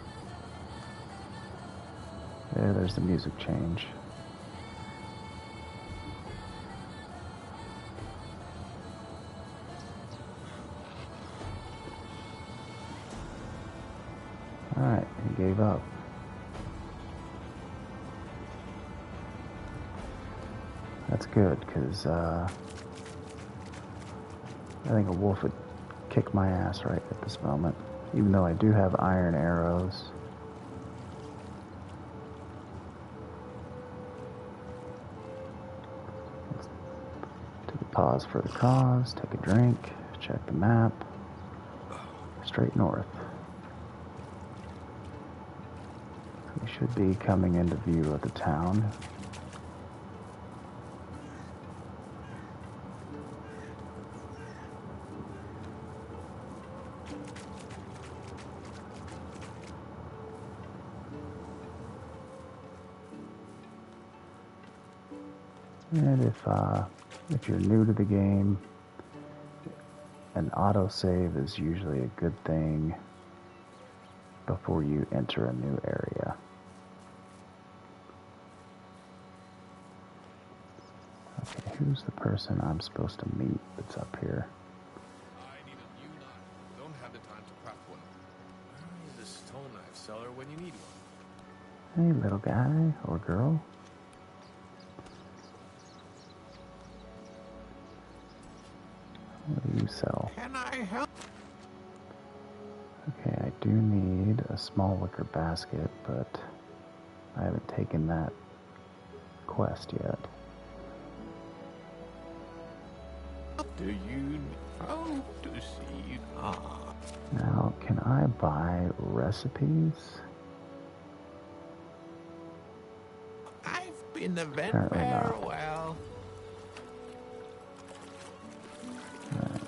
Yeah, there's the music change. Alright, he gave up. That's good, because I think a wolf would kick my ass right at this moment. Even though I do have iron arrows. Let's take a pause for the cause, take a drink, check the map. Straight north. We should be coming into view of the town. And if you're new to the game, an autosave is usually a good thing before you enter a new area. Okay, who's the person I'm supposed to meet that's up here? I need a new knife. Don't have the time to craft one. Where is the stone knife seller when you need one? Hey, little guy or girl. What do you sell? Can I help? Okay, I do need a small wicker basket, but I haven't taken that quest yet. Do you hope to see? Now, can I buy recipes? I've been a vet Apparently for a not. while. Right.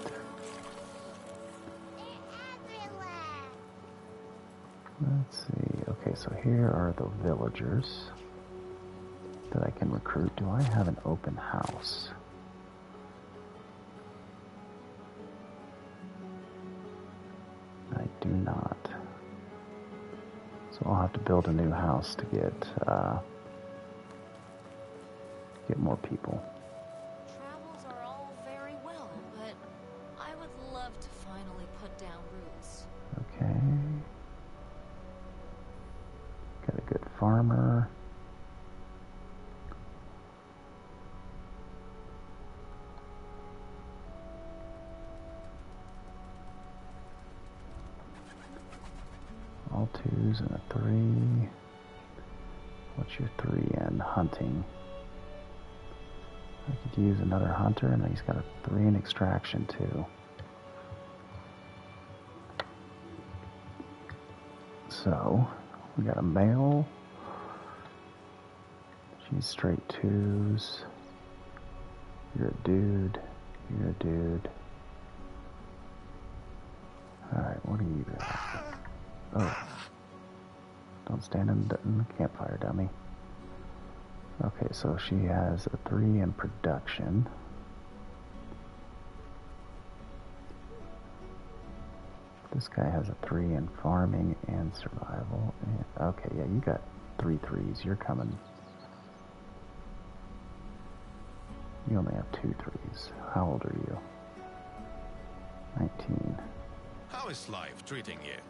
Let's see. Okay, so here are the villagers that I can recruit. Do I have an open house? I do not. So I'll have to build a new house to get more people. Travels are all very well, but I would love to finally put down roots. Okay. Got a good farmer. All twos and a 3. What's your 3 in? Hunting. I could use another hunter, and he's got a 3 in extraction too. So, we got a male. She's straight 2s. You're a dude. You're a dude. Alright, what are you got? Oh. Don't stand in the campfire, dummy. Okay, so she has a 3 in production. This guy has a 3 in farming and survival. And, okay, yeah, you got 3 threes. You're coming. You only have 2 threes. How old are you? 19. How is life treating you?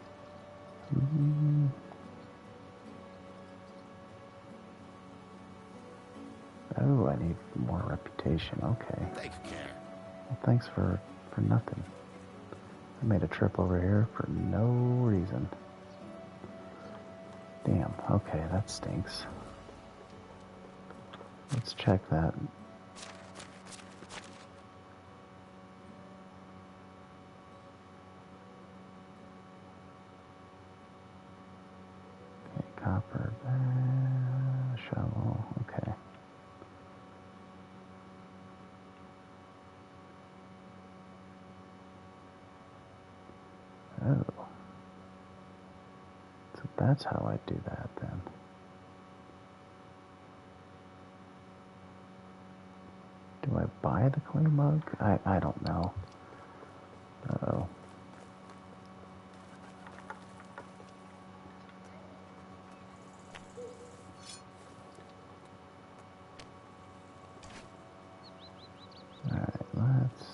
Oh, I need more reputation. Okay. Take care. Well, thanks for nothing. I made a trip over here for no reason. Damn. Okay, that stinks. Let's check that. Okay, copper, shovel. Okay. Oh. So that's how I do that then. Do I buy the clay mug? I don't know. Uh-oh. Alright, let's...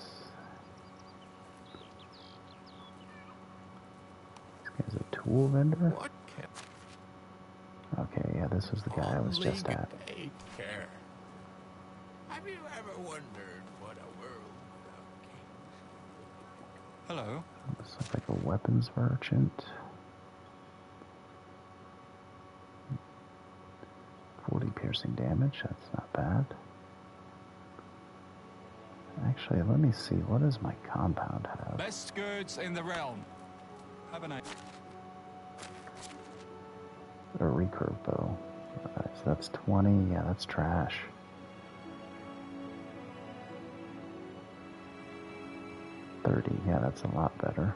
This guy's a tool vendor? What can Okay, yeah, this was the guy I was just at. Take care. Have you ever wondered what a world without kings? Hello. This looks like a weapons merchant. 40 piercing damage, that's not bad. Actually, let me see, what does my compound have? Best goods in the realm. Have a nice. A recurve bow. Alright, so that's 20, yeah, that's trash. Yeah, that's a lot better.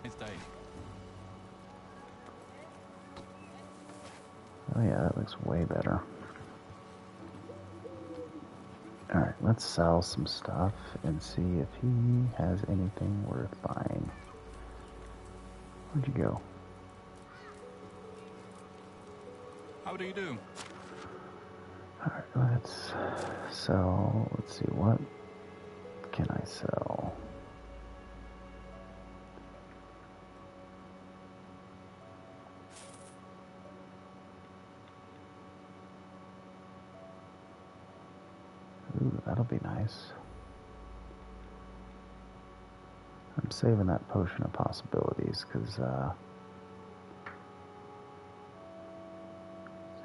Nice day. Oh yeah, that looks way better. Alright, let's sell some stuff and see if he has anything worth buying. Where'd you go? How do you do? Alright, let's sell. Let's see, what can I sell? Ooh, that'll be nice. I'm saving that potion of possibilities because,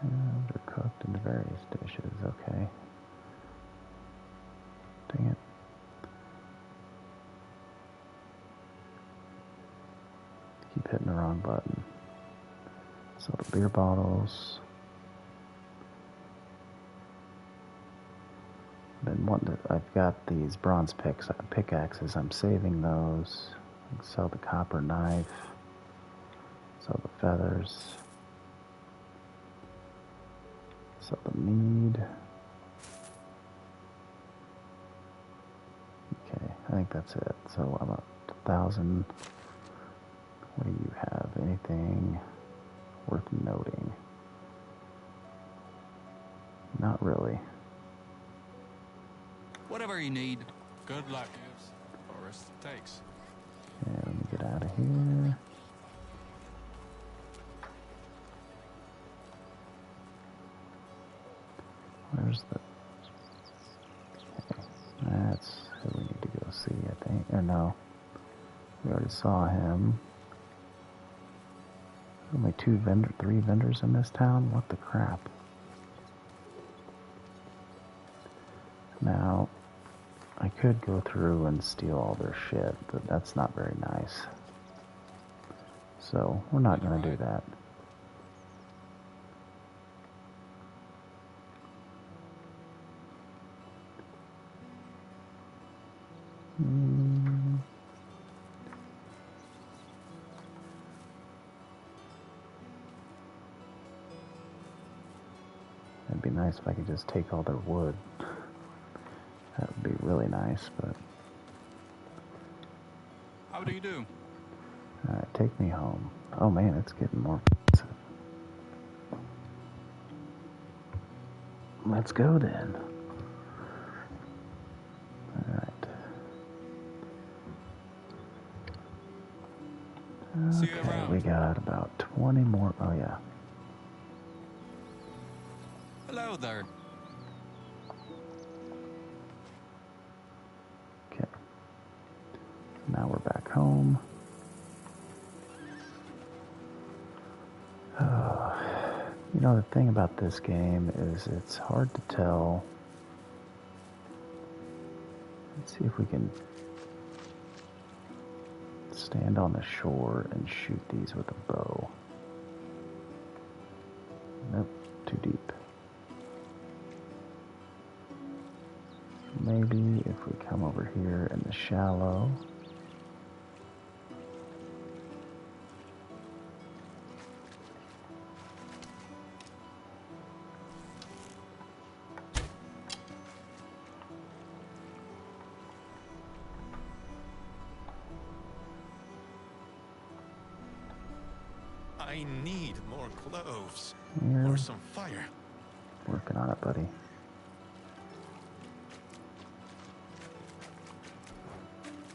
they're cooked into various dishes. Okay. Dang it. Keep hitting the wrong button. So the beer bottles. Been wanting to, I've got these bronze pickaxes. I'm saving those. I can sell the copper knife. Sell the feathers. Sell the mead. Okay, I think that's it. So about 1,000. What do you have? Anything worth noting? Not really. Whatever you need. Good luck. Forest takes. Okay, let me get out of here. Where's the... Okay, that's who we need to go see, I think. Or no, we already saw him. Only 3 vendors in this town? What the crap? Now, I could go through and steal all their shit, but that's not very nice. So, we're not going to do that. It'd be nice if I could just take all their wood. That would be really nice, but... How do you do? Alright, take me home. Oh man, it's getting more expensive. Let's go then. Alright. See you Okay, around. we got about 20 more. Oh yeah. Hello there. Okay. Now we're back home. You know, the thing about this game is it's hard to tell. Let's see if we can stand on the shore and shoot these with a bow. Nope, too deep. Maybe if we come over here in the shallow. I need more cloves. Yeah. Or some fire. Working on it, buddy.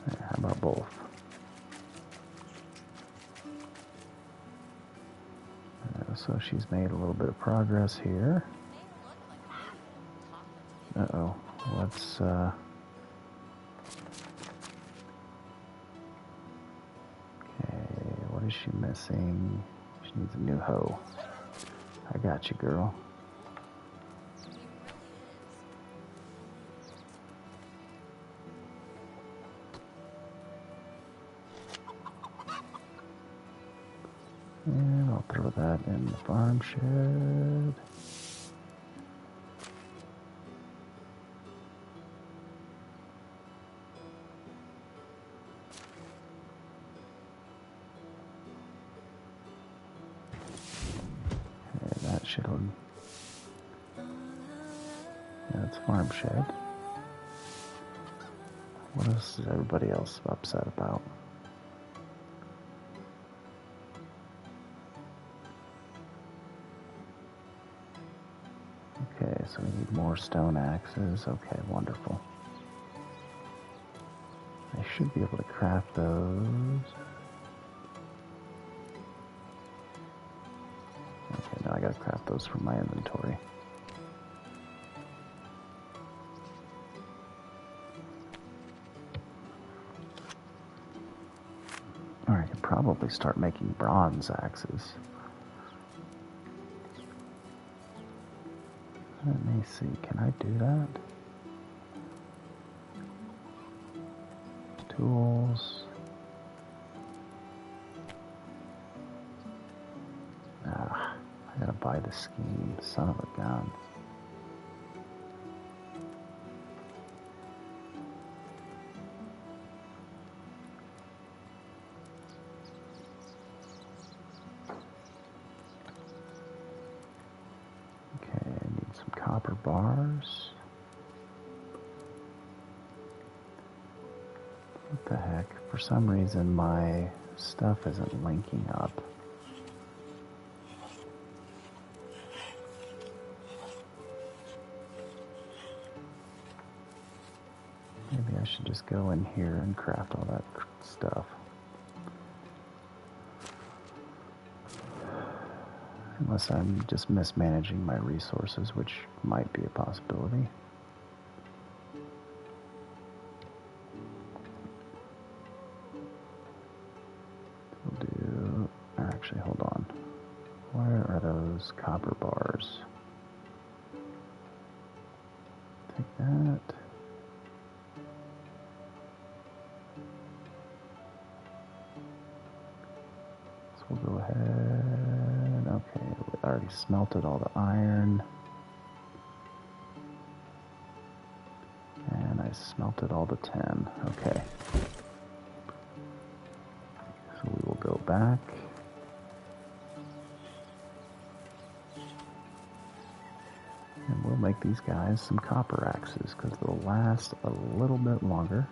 How about both? So she's made a little bit of progress here. Uh-oh. Let's, okay, what is she missing? She needs a new hoe. I got you, girl. And I'll throw that in the farm shed. Okay, that should... That's farm shed. What else is everybody else upset about? Okay, so we need more stone axes. Okay, wonderful. I should be able to craft those. Okay, now I gotta craft those from my inventory. Or I could probably start making bronze axes. Let me see, can I do that? Tools. Ah, I gotta buy the scheme, son of a gun. Okay, I need some copper bars. What the heck? For some reason my stuff isn't linking up. Maybe I should just go in here and craft all that stuff. Unless I'm just mismanaging my resources, which might be a possibility. We'll do... Actually, hold on. Where are those copper bars? Take that. So we'll go ahead. Okay, we already smelted all the iron. And I smelted all the tin. Okay. So we will go back. make these guys some copper axes, because they'll last a little bit longer.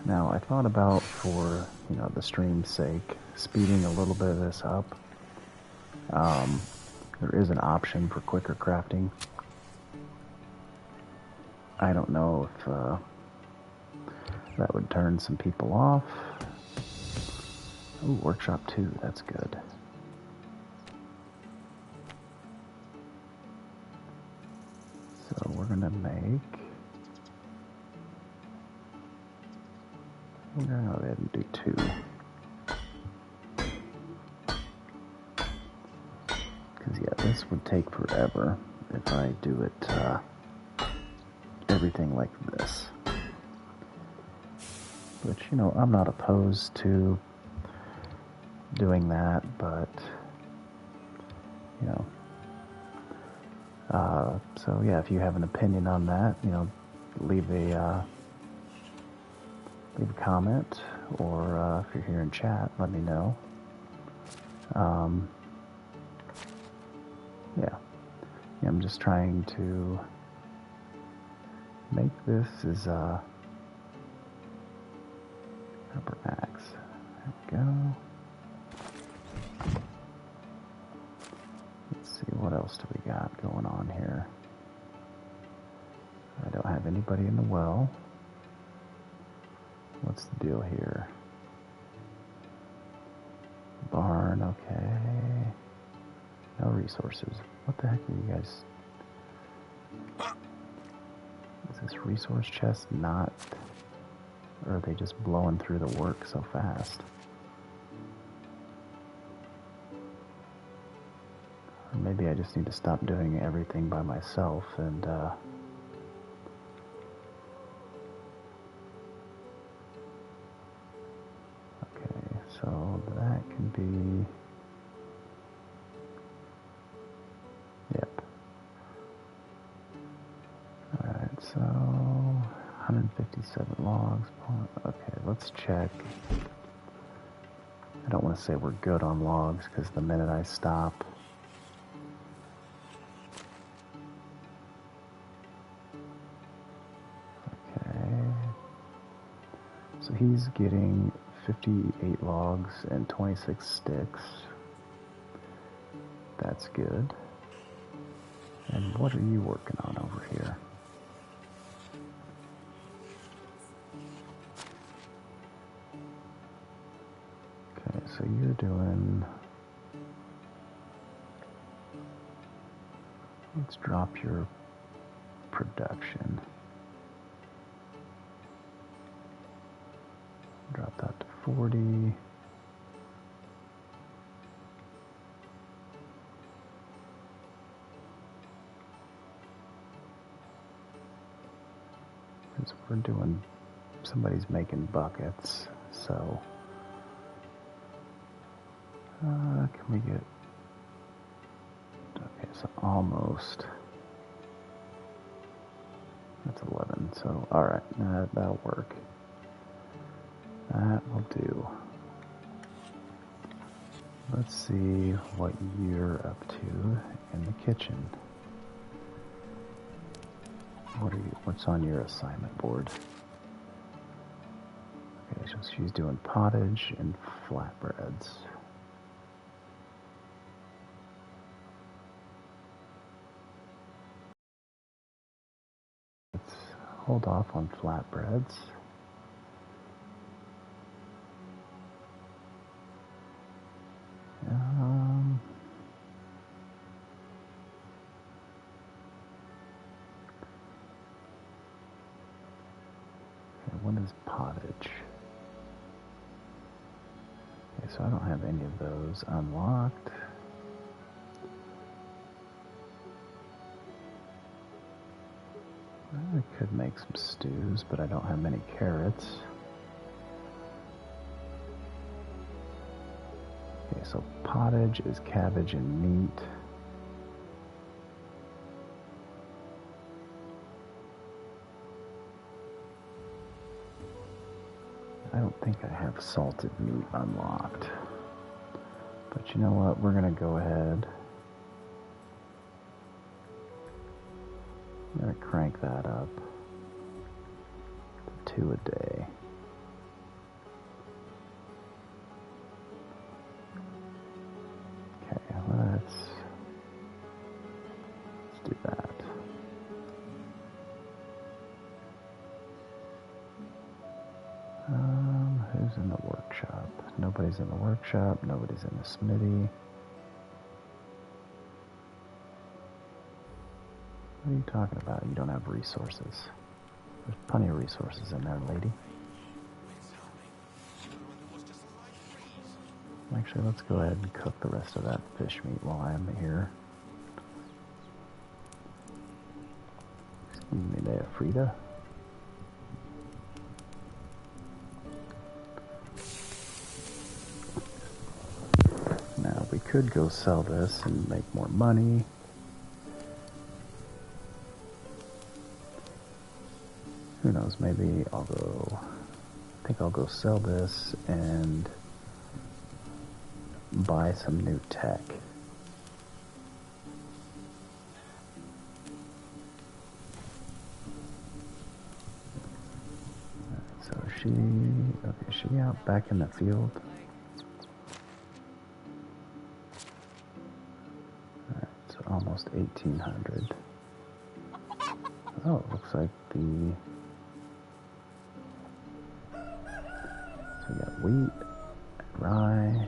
Now, I thought about, for, you know, the stream's sake, speeding a little bit of this up. There is an option for quicker crafting. I don't know if that would turn some people off. Ooh, Workshop 2, that's good. So we're gonna make... We're gonna go ahead and do 2. Because, yeah, this would take forever if I do it, everything like this. Which, you know, I'm not opposed to doing that, but, you know, so yeah, if you have an opinion on that, you know, leave a comment, or if you're here in chat, let me know. Yeah, I'm just trying to make this as copper axe. There we go. Let's see, what else do we got going on here? I don't have anybody in the well. What's the deal here? Barn, okay. No resources. What the heck are you guys? Is this resource chest not... Or are they just blowing through the work so fast? Or maybe I just need to stop doing everything by myself and, okay, so that can be... Yep. Alright, so... 157 logs. Okay, let's check. I don't want to say we're good on logs, because the minute I stop... Okay. So he's getting 58 logs and 26 sticks. That's good. And what are you working on over here? Okay, so you're doing... Let's drop your production. Drop that to 40. Because we're doing... Somebody's making buckets, so... can we get... Okay, so almost... That's 11, so alright, that'll work. That will do. Let's see what you're up to in the kitchen. What's on your assignment board? Okay, so she's doing pottage and flatbreads. Let's hold off on flatbreads. Okay, what is pottage? Okay, so I don't have any of those unlocked. I could make some stews, but I don't have many carrots. Okay, so pottage is cabbage and meat. don't think I have salted meat unlocked. But you know what? We're going to go ahead. I'm going to crank that up to 2 a day. Okay, let's do that. Who's in the workshop? Nobody's in the workshop. Nobody's in the smithy. What are you talking about? You don't have resources. There's plenty of resources in there, lady. Actually, let's go ahead and cook the rest of that fish meat while I'm here. Excuse me there, Frida. Now, we could go sell this and make more money. Who knows, maybe I think I'll go sell this and buy some new tech. So is she out back in the field? Alright, so almost 1,800. Oh, it looks like so we got wheat, rye.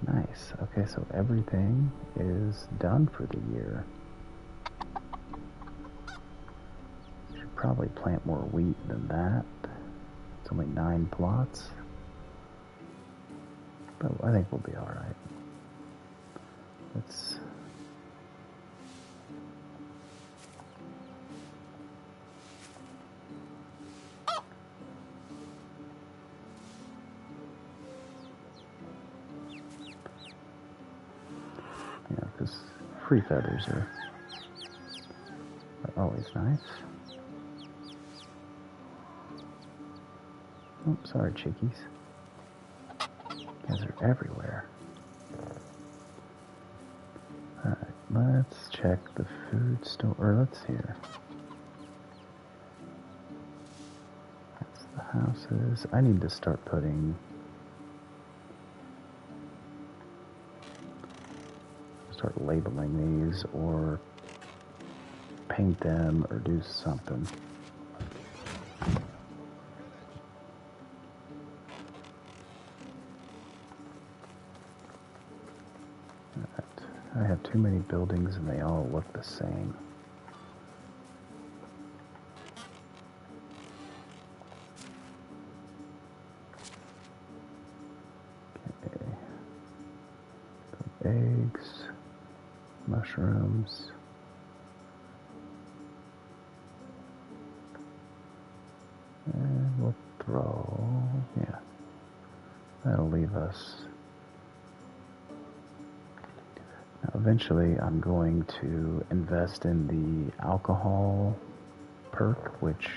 Nice. Okay, so everything is done for the year. Should probably plant more wheat than that. It's only 9 plots. But I think we'll be alright. Let's... Yeah, because free feathers are always nice. Oh, sorry, chickies. You guys are everywhere. Alright, let's check the food store. Or let's here. That's the houses. I need to start putting... start labeling these or paint them or do something. I have too many buildings and they all look the same. Okay. Eggs, mushrooms. And we'll throw, yeah, that'll leave us. Now, eventually, I'm going to invest in the alcohol perk, which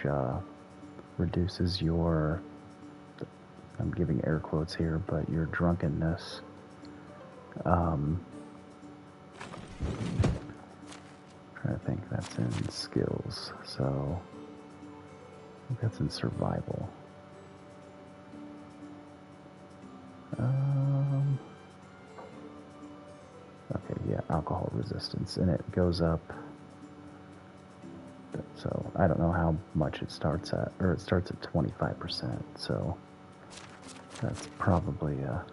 reduces your, I'm giving air quotes here, but your drunkenness. Trying to think, that's in skills, so I think that's in survival. Okay, yeah, alcohol resistance, and it goes up. So I don't know how much it starts at, or it starts at 25%. So that's probably a.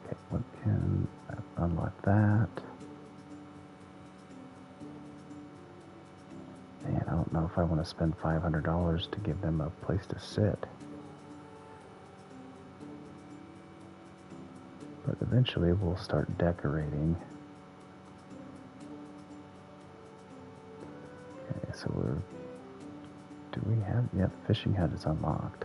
Okay, what can unlock that? Man, I don't know if I want to spend $500 to give them a place to sit. But eventually we'll start decorating. Okay, so do we have, yeah, the fishing hut is unlocked.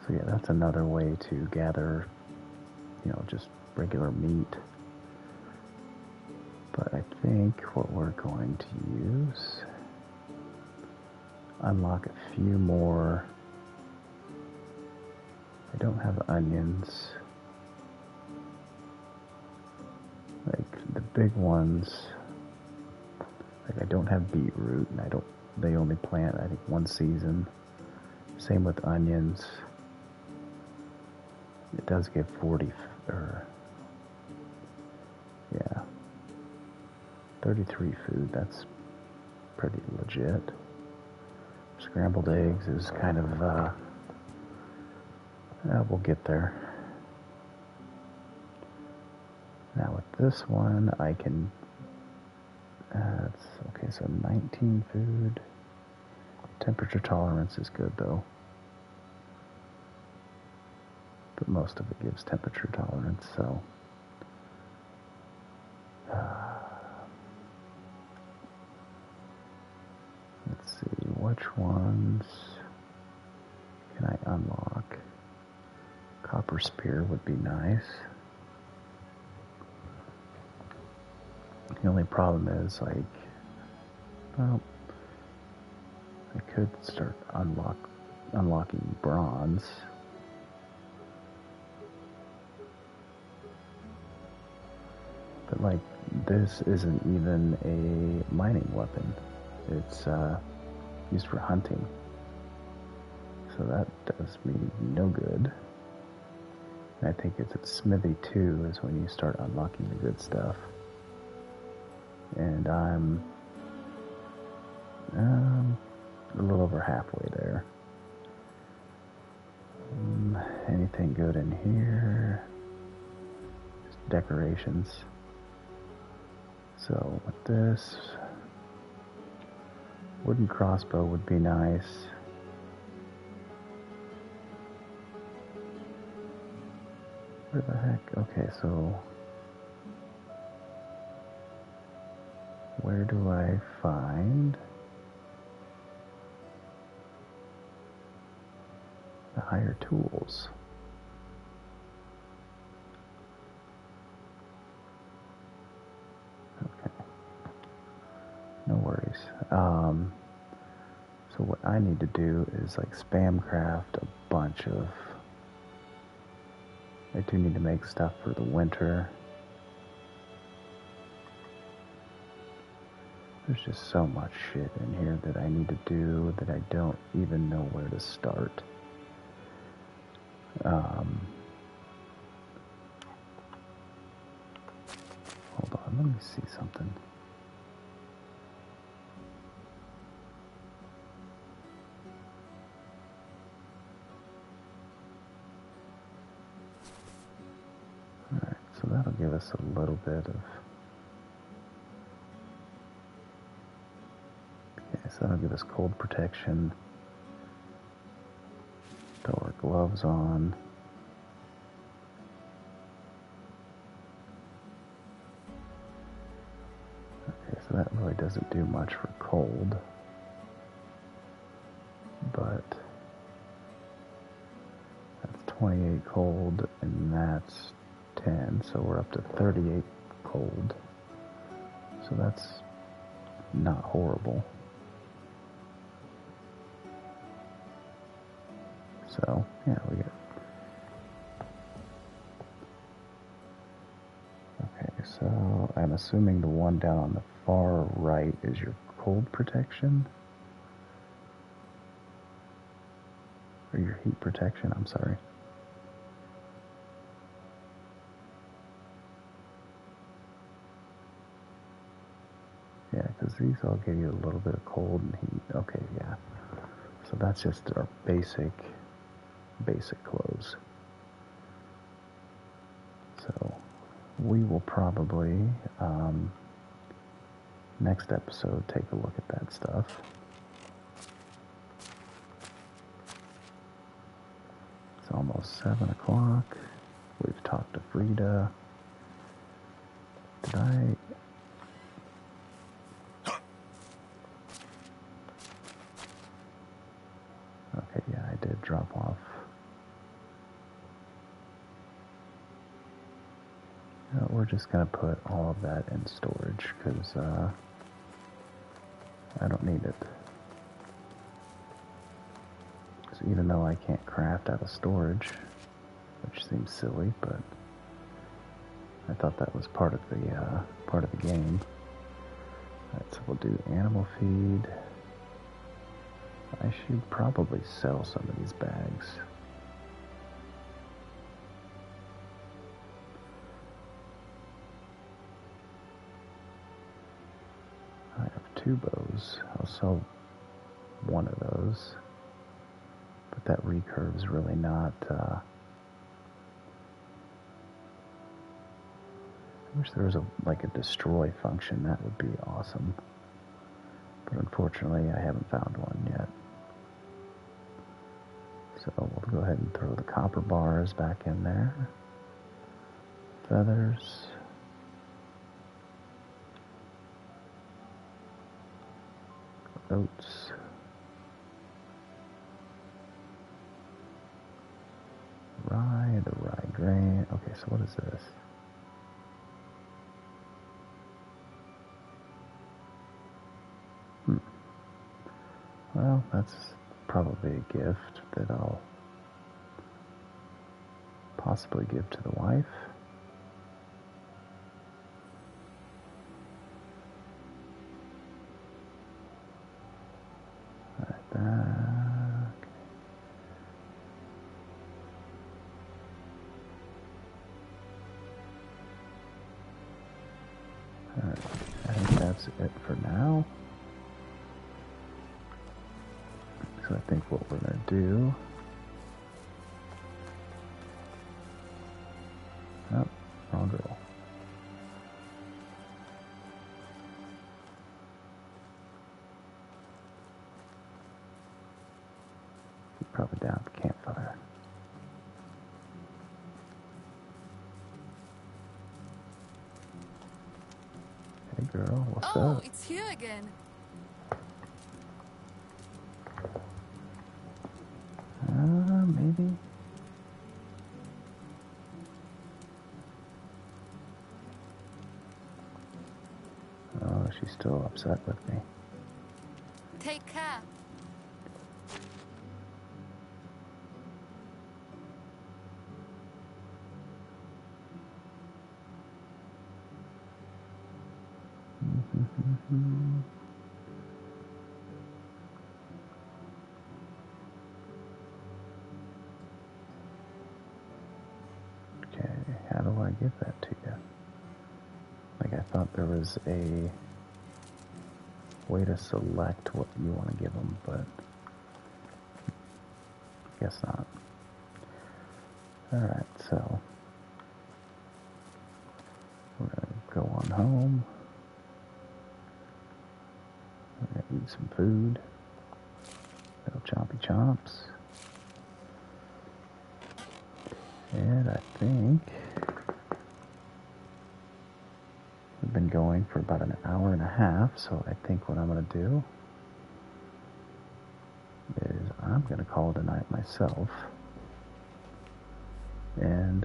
So yeah, that's another way to gather, you know, just regular meat. But I think what we're going to use, unlock a few more. I don't have onions. Like the big ones, like I don't have beetroot, and they only plant, I think, one season. Same with onions. It does give 40, or, yeah, 33 food, that's pretty legit. Scrambled eggs is kind of, we'll get there. Now with this one, I can, okay, so 19 food. Temperature tolerance is good though. But most of it gives temperature tolerance, so. Let's see, which ones can I unlock? Copper spear would be nice. The only problem is, like, well, I could start unlocking bronze. But, like, this isn't even a mining weapon. It's used for hunting. So that does me no good. And I think it's at Smithy 2 is when you start unlocking the good stuff. And I'm a little over halfway there. Anything good in here? Just decorations. So with this, wooden crossbow would be nice. Where the heck? Okay, so where do I find the higher tools? Okay, no worries. So what I need to do is like spam craft a bunch of. I do need to make stuff for the winter. There's just so much shit in here that I need to do that I don't even know where to start. Hold on, let me see something. Alright, so that'll give us a little bit of... Okay, so that'll give us cold protection. Throw our gloves on. Okay, so that really doesn't do much for cold. But that's 28 cold, and that's 10, so we're up to 38 cold. So that's not horrible. So, yeah, we get... Okay, so I'm assuming the one down on the far right is your cold protection? Or your heat protection, I'm sorry. Yeah, because these all give you a little bit of cold and heat. Okay, yeah. So that's just our basic clothes. So we will probably, next episode, take a look at that stuff. It's almost 7 o'clock. We've talked to Frida. Did I... Okay, yeah, I did drop off. We're just going to put all of that in storage because I don't need it. So even though I can't craft out of storage, which seems silly, but I thought that was part of the game. Alright, so we'll do animal feed. I should probably sell some of these bags. I have 2 bows. I'll sell one of those. But that recurve's really not... I wish there was a destroy function. That would be awesome. But unfortunately, I haven't found one yet. So we'll go ahead and throw the copper bars back in there. Feathers. Oats. Rye, the rye grain. Okay, so what is this? Well, that's probably a gift that I'll possibly give to the wife. Like that. Alright, I think that's it for now. So I think what we're going to do... Oh, wrong girl. She's probably down at the campfire. Hey girl, what's up? Oh, it's you again. Maybe. Oh, she's still upset with me. Take care. Okay, how do I give that to you? Like, I thought there was a way to select what you want to give them, but guess not. Alright, so we're going to go on home. We're going to eat some food. Little chompy chomps. And I think we've been going for about an hour and a half, so I think what I'm going to do is I'm going to call it a night myself. And,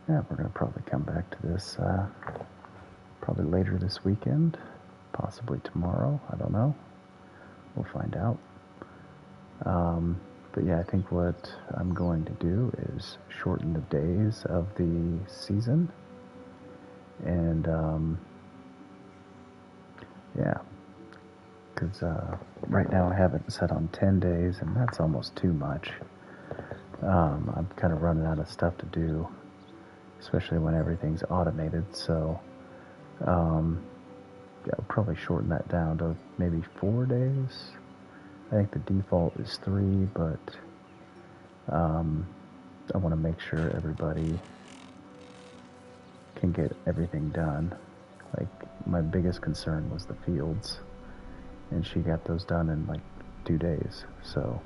yeah, we're going to probably come back to this probably later this weekend, possibly tomorrow, I don't know. We'll find out. But yeah, I think what I'm going to do is shorten the days of the season. And, yeah, because right now I have it set on 10 days, and that's almost too much. I'm kind of running out of stuff to do, especially when everything's automated, so yeah, I'll probably shorten that down to maybe 4 days. I think the default is 3, but I want to make sure everybody can get everything done. Like, my biggest concern was the fields, and she got those done in like 2 days, so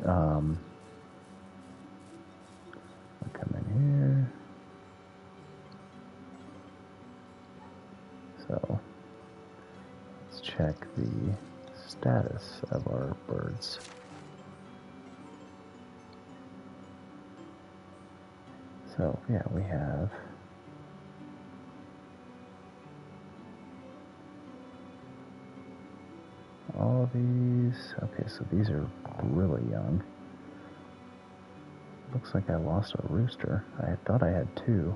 I'll come in here. So let's check the status of our birds. So, yeah, we have all these. Okay, so these are really young. Looks like I lost a rooster. I thought I had two.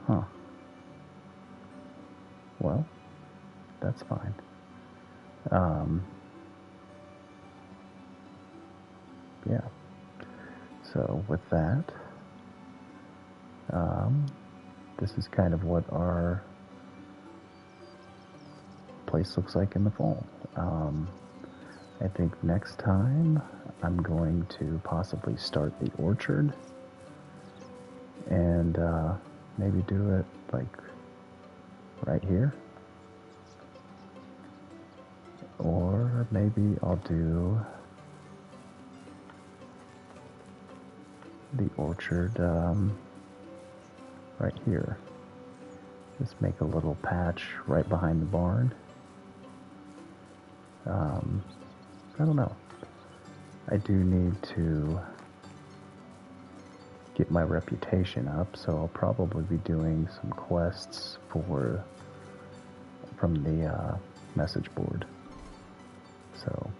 Huh. Well, that's fine. Yeah. So with that, this is kind of what our place looks like in the fall. I think next time I'm going to possibly start the orchard and maybe do it like right here. Or maybe I'll do the orchard right here. Just make a little patch right behind the barn. I don't know. I do need to get my reputation up, so I'll probably be doing some quests from the message board. So,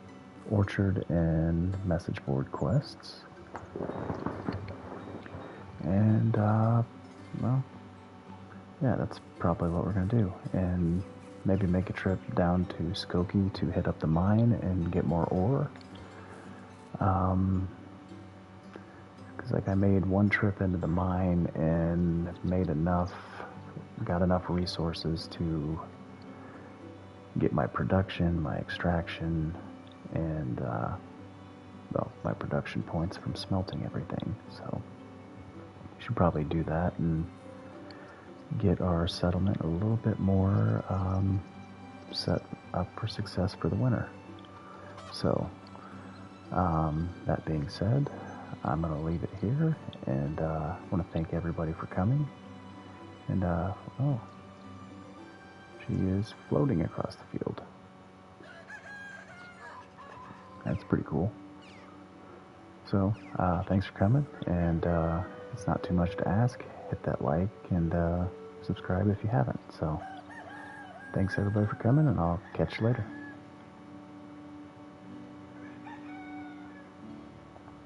orchard and message board quests. And, well, yeah, that's probably what we're going to do. And maybe make a trip down to Skokie to hit up the mine and get more ore. Because, like, I made one trip into the mine and got enough resources to get my production, my extraction, and, well, my production points from smelting everything. So, we should probably do that and get our settlement a little bit more set up for success for the winter. So, that being said, I'm going to leave it here, and I want to thank everybody for coming. And, oh, she is floating across the field. That's pretty cool. So, thanks for coming, and it's not too much to ask. Hit that like and subscribe if you haven't. So, thanks everybody for coming, and I'll catch you later.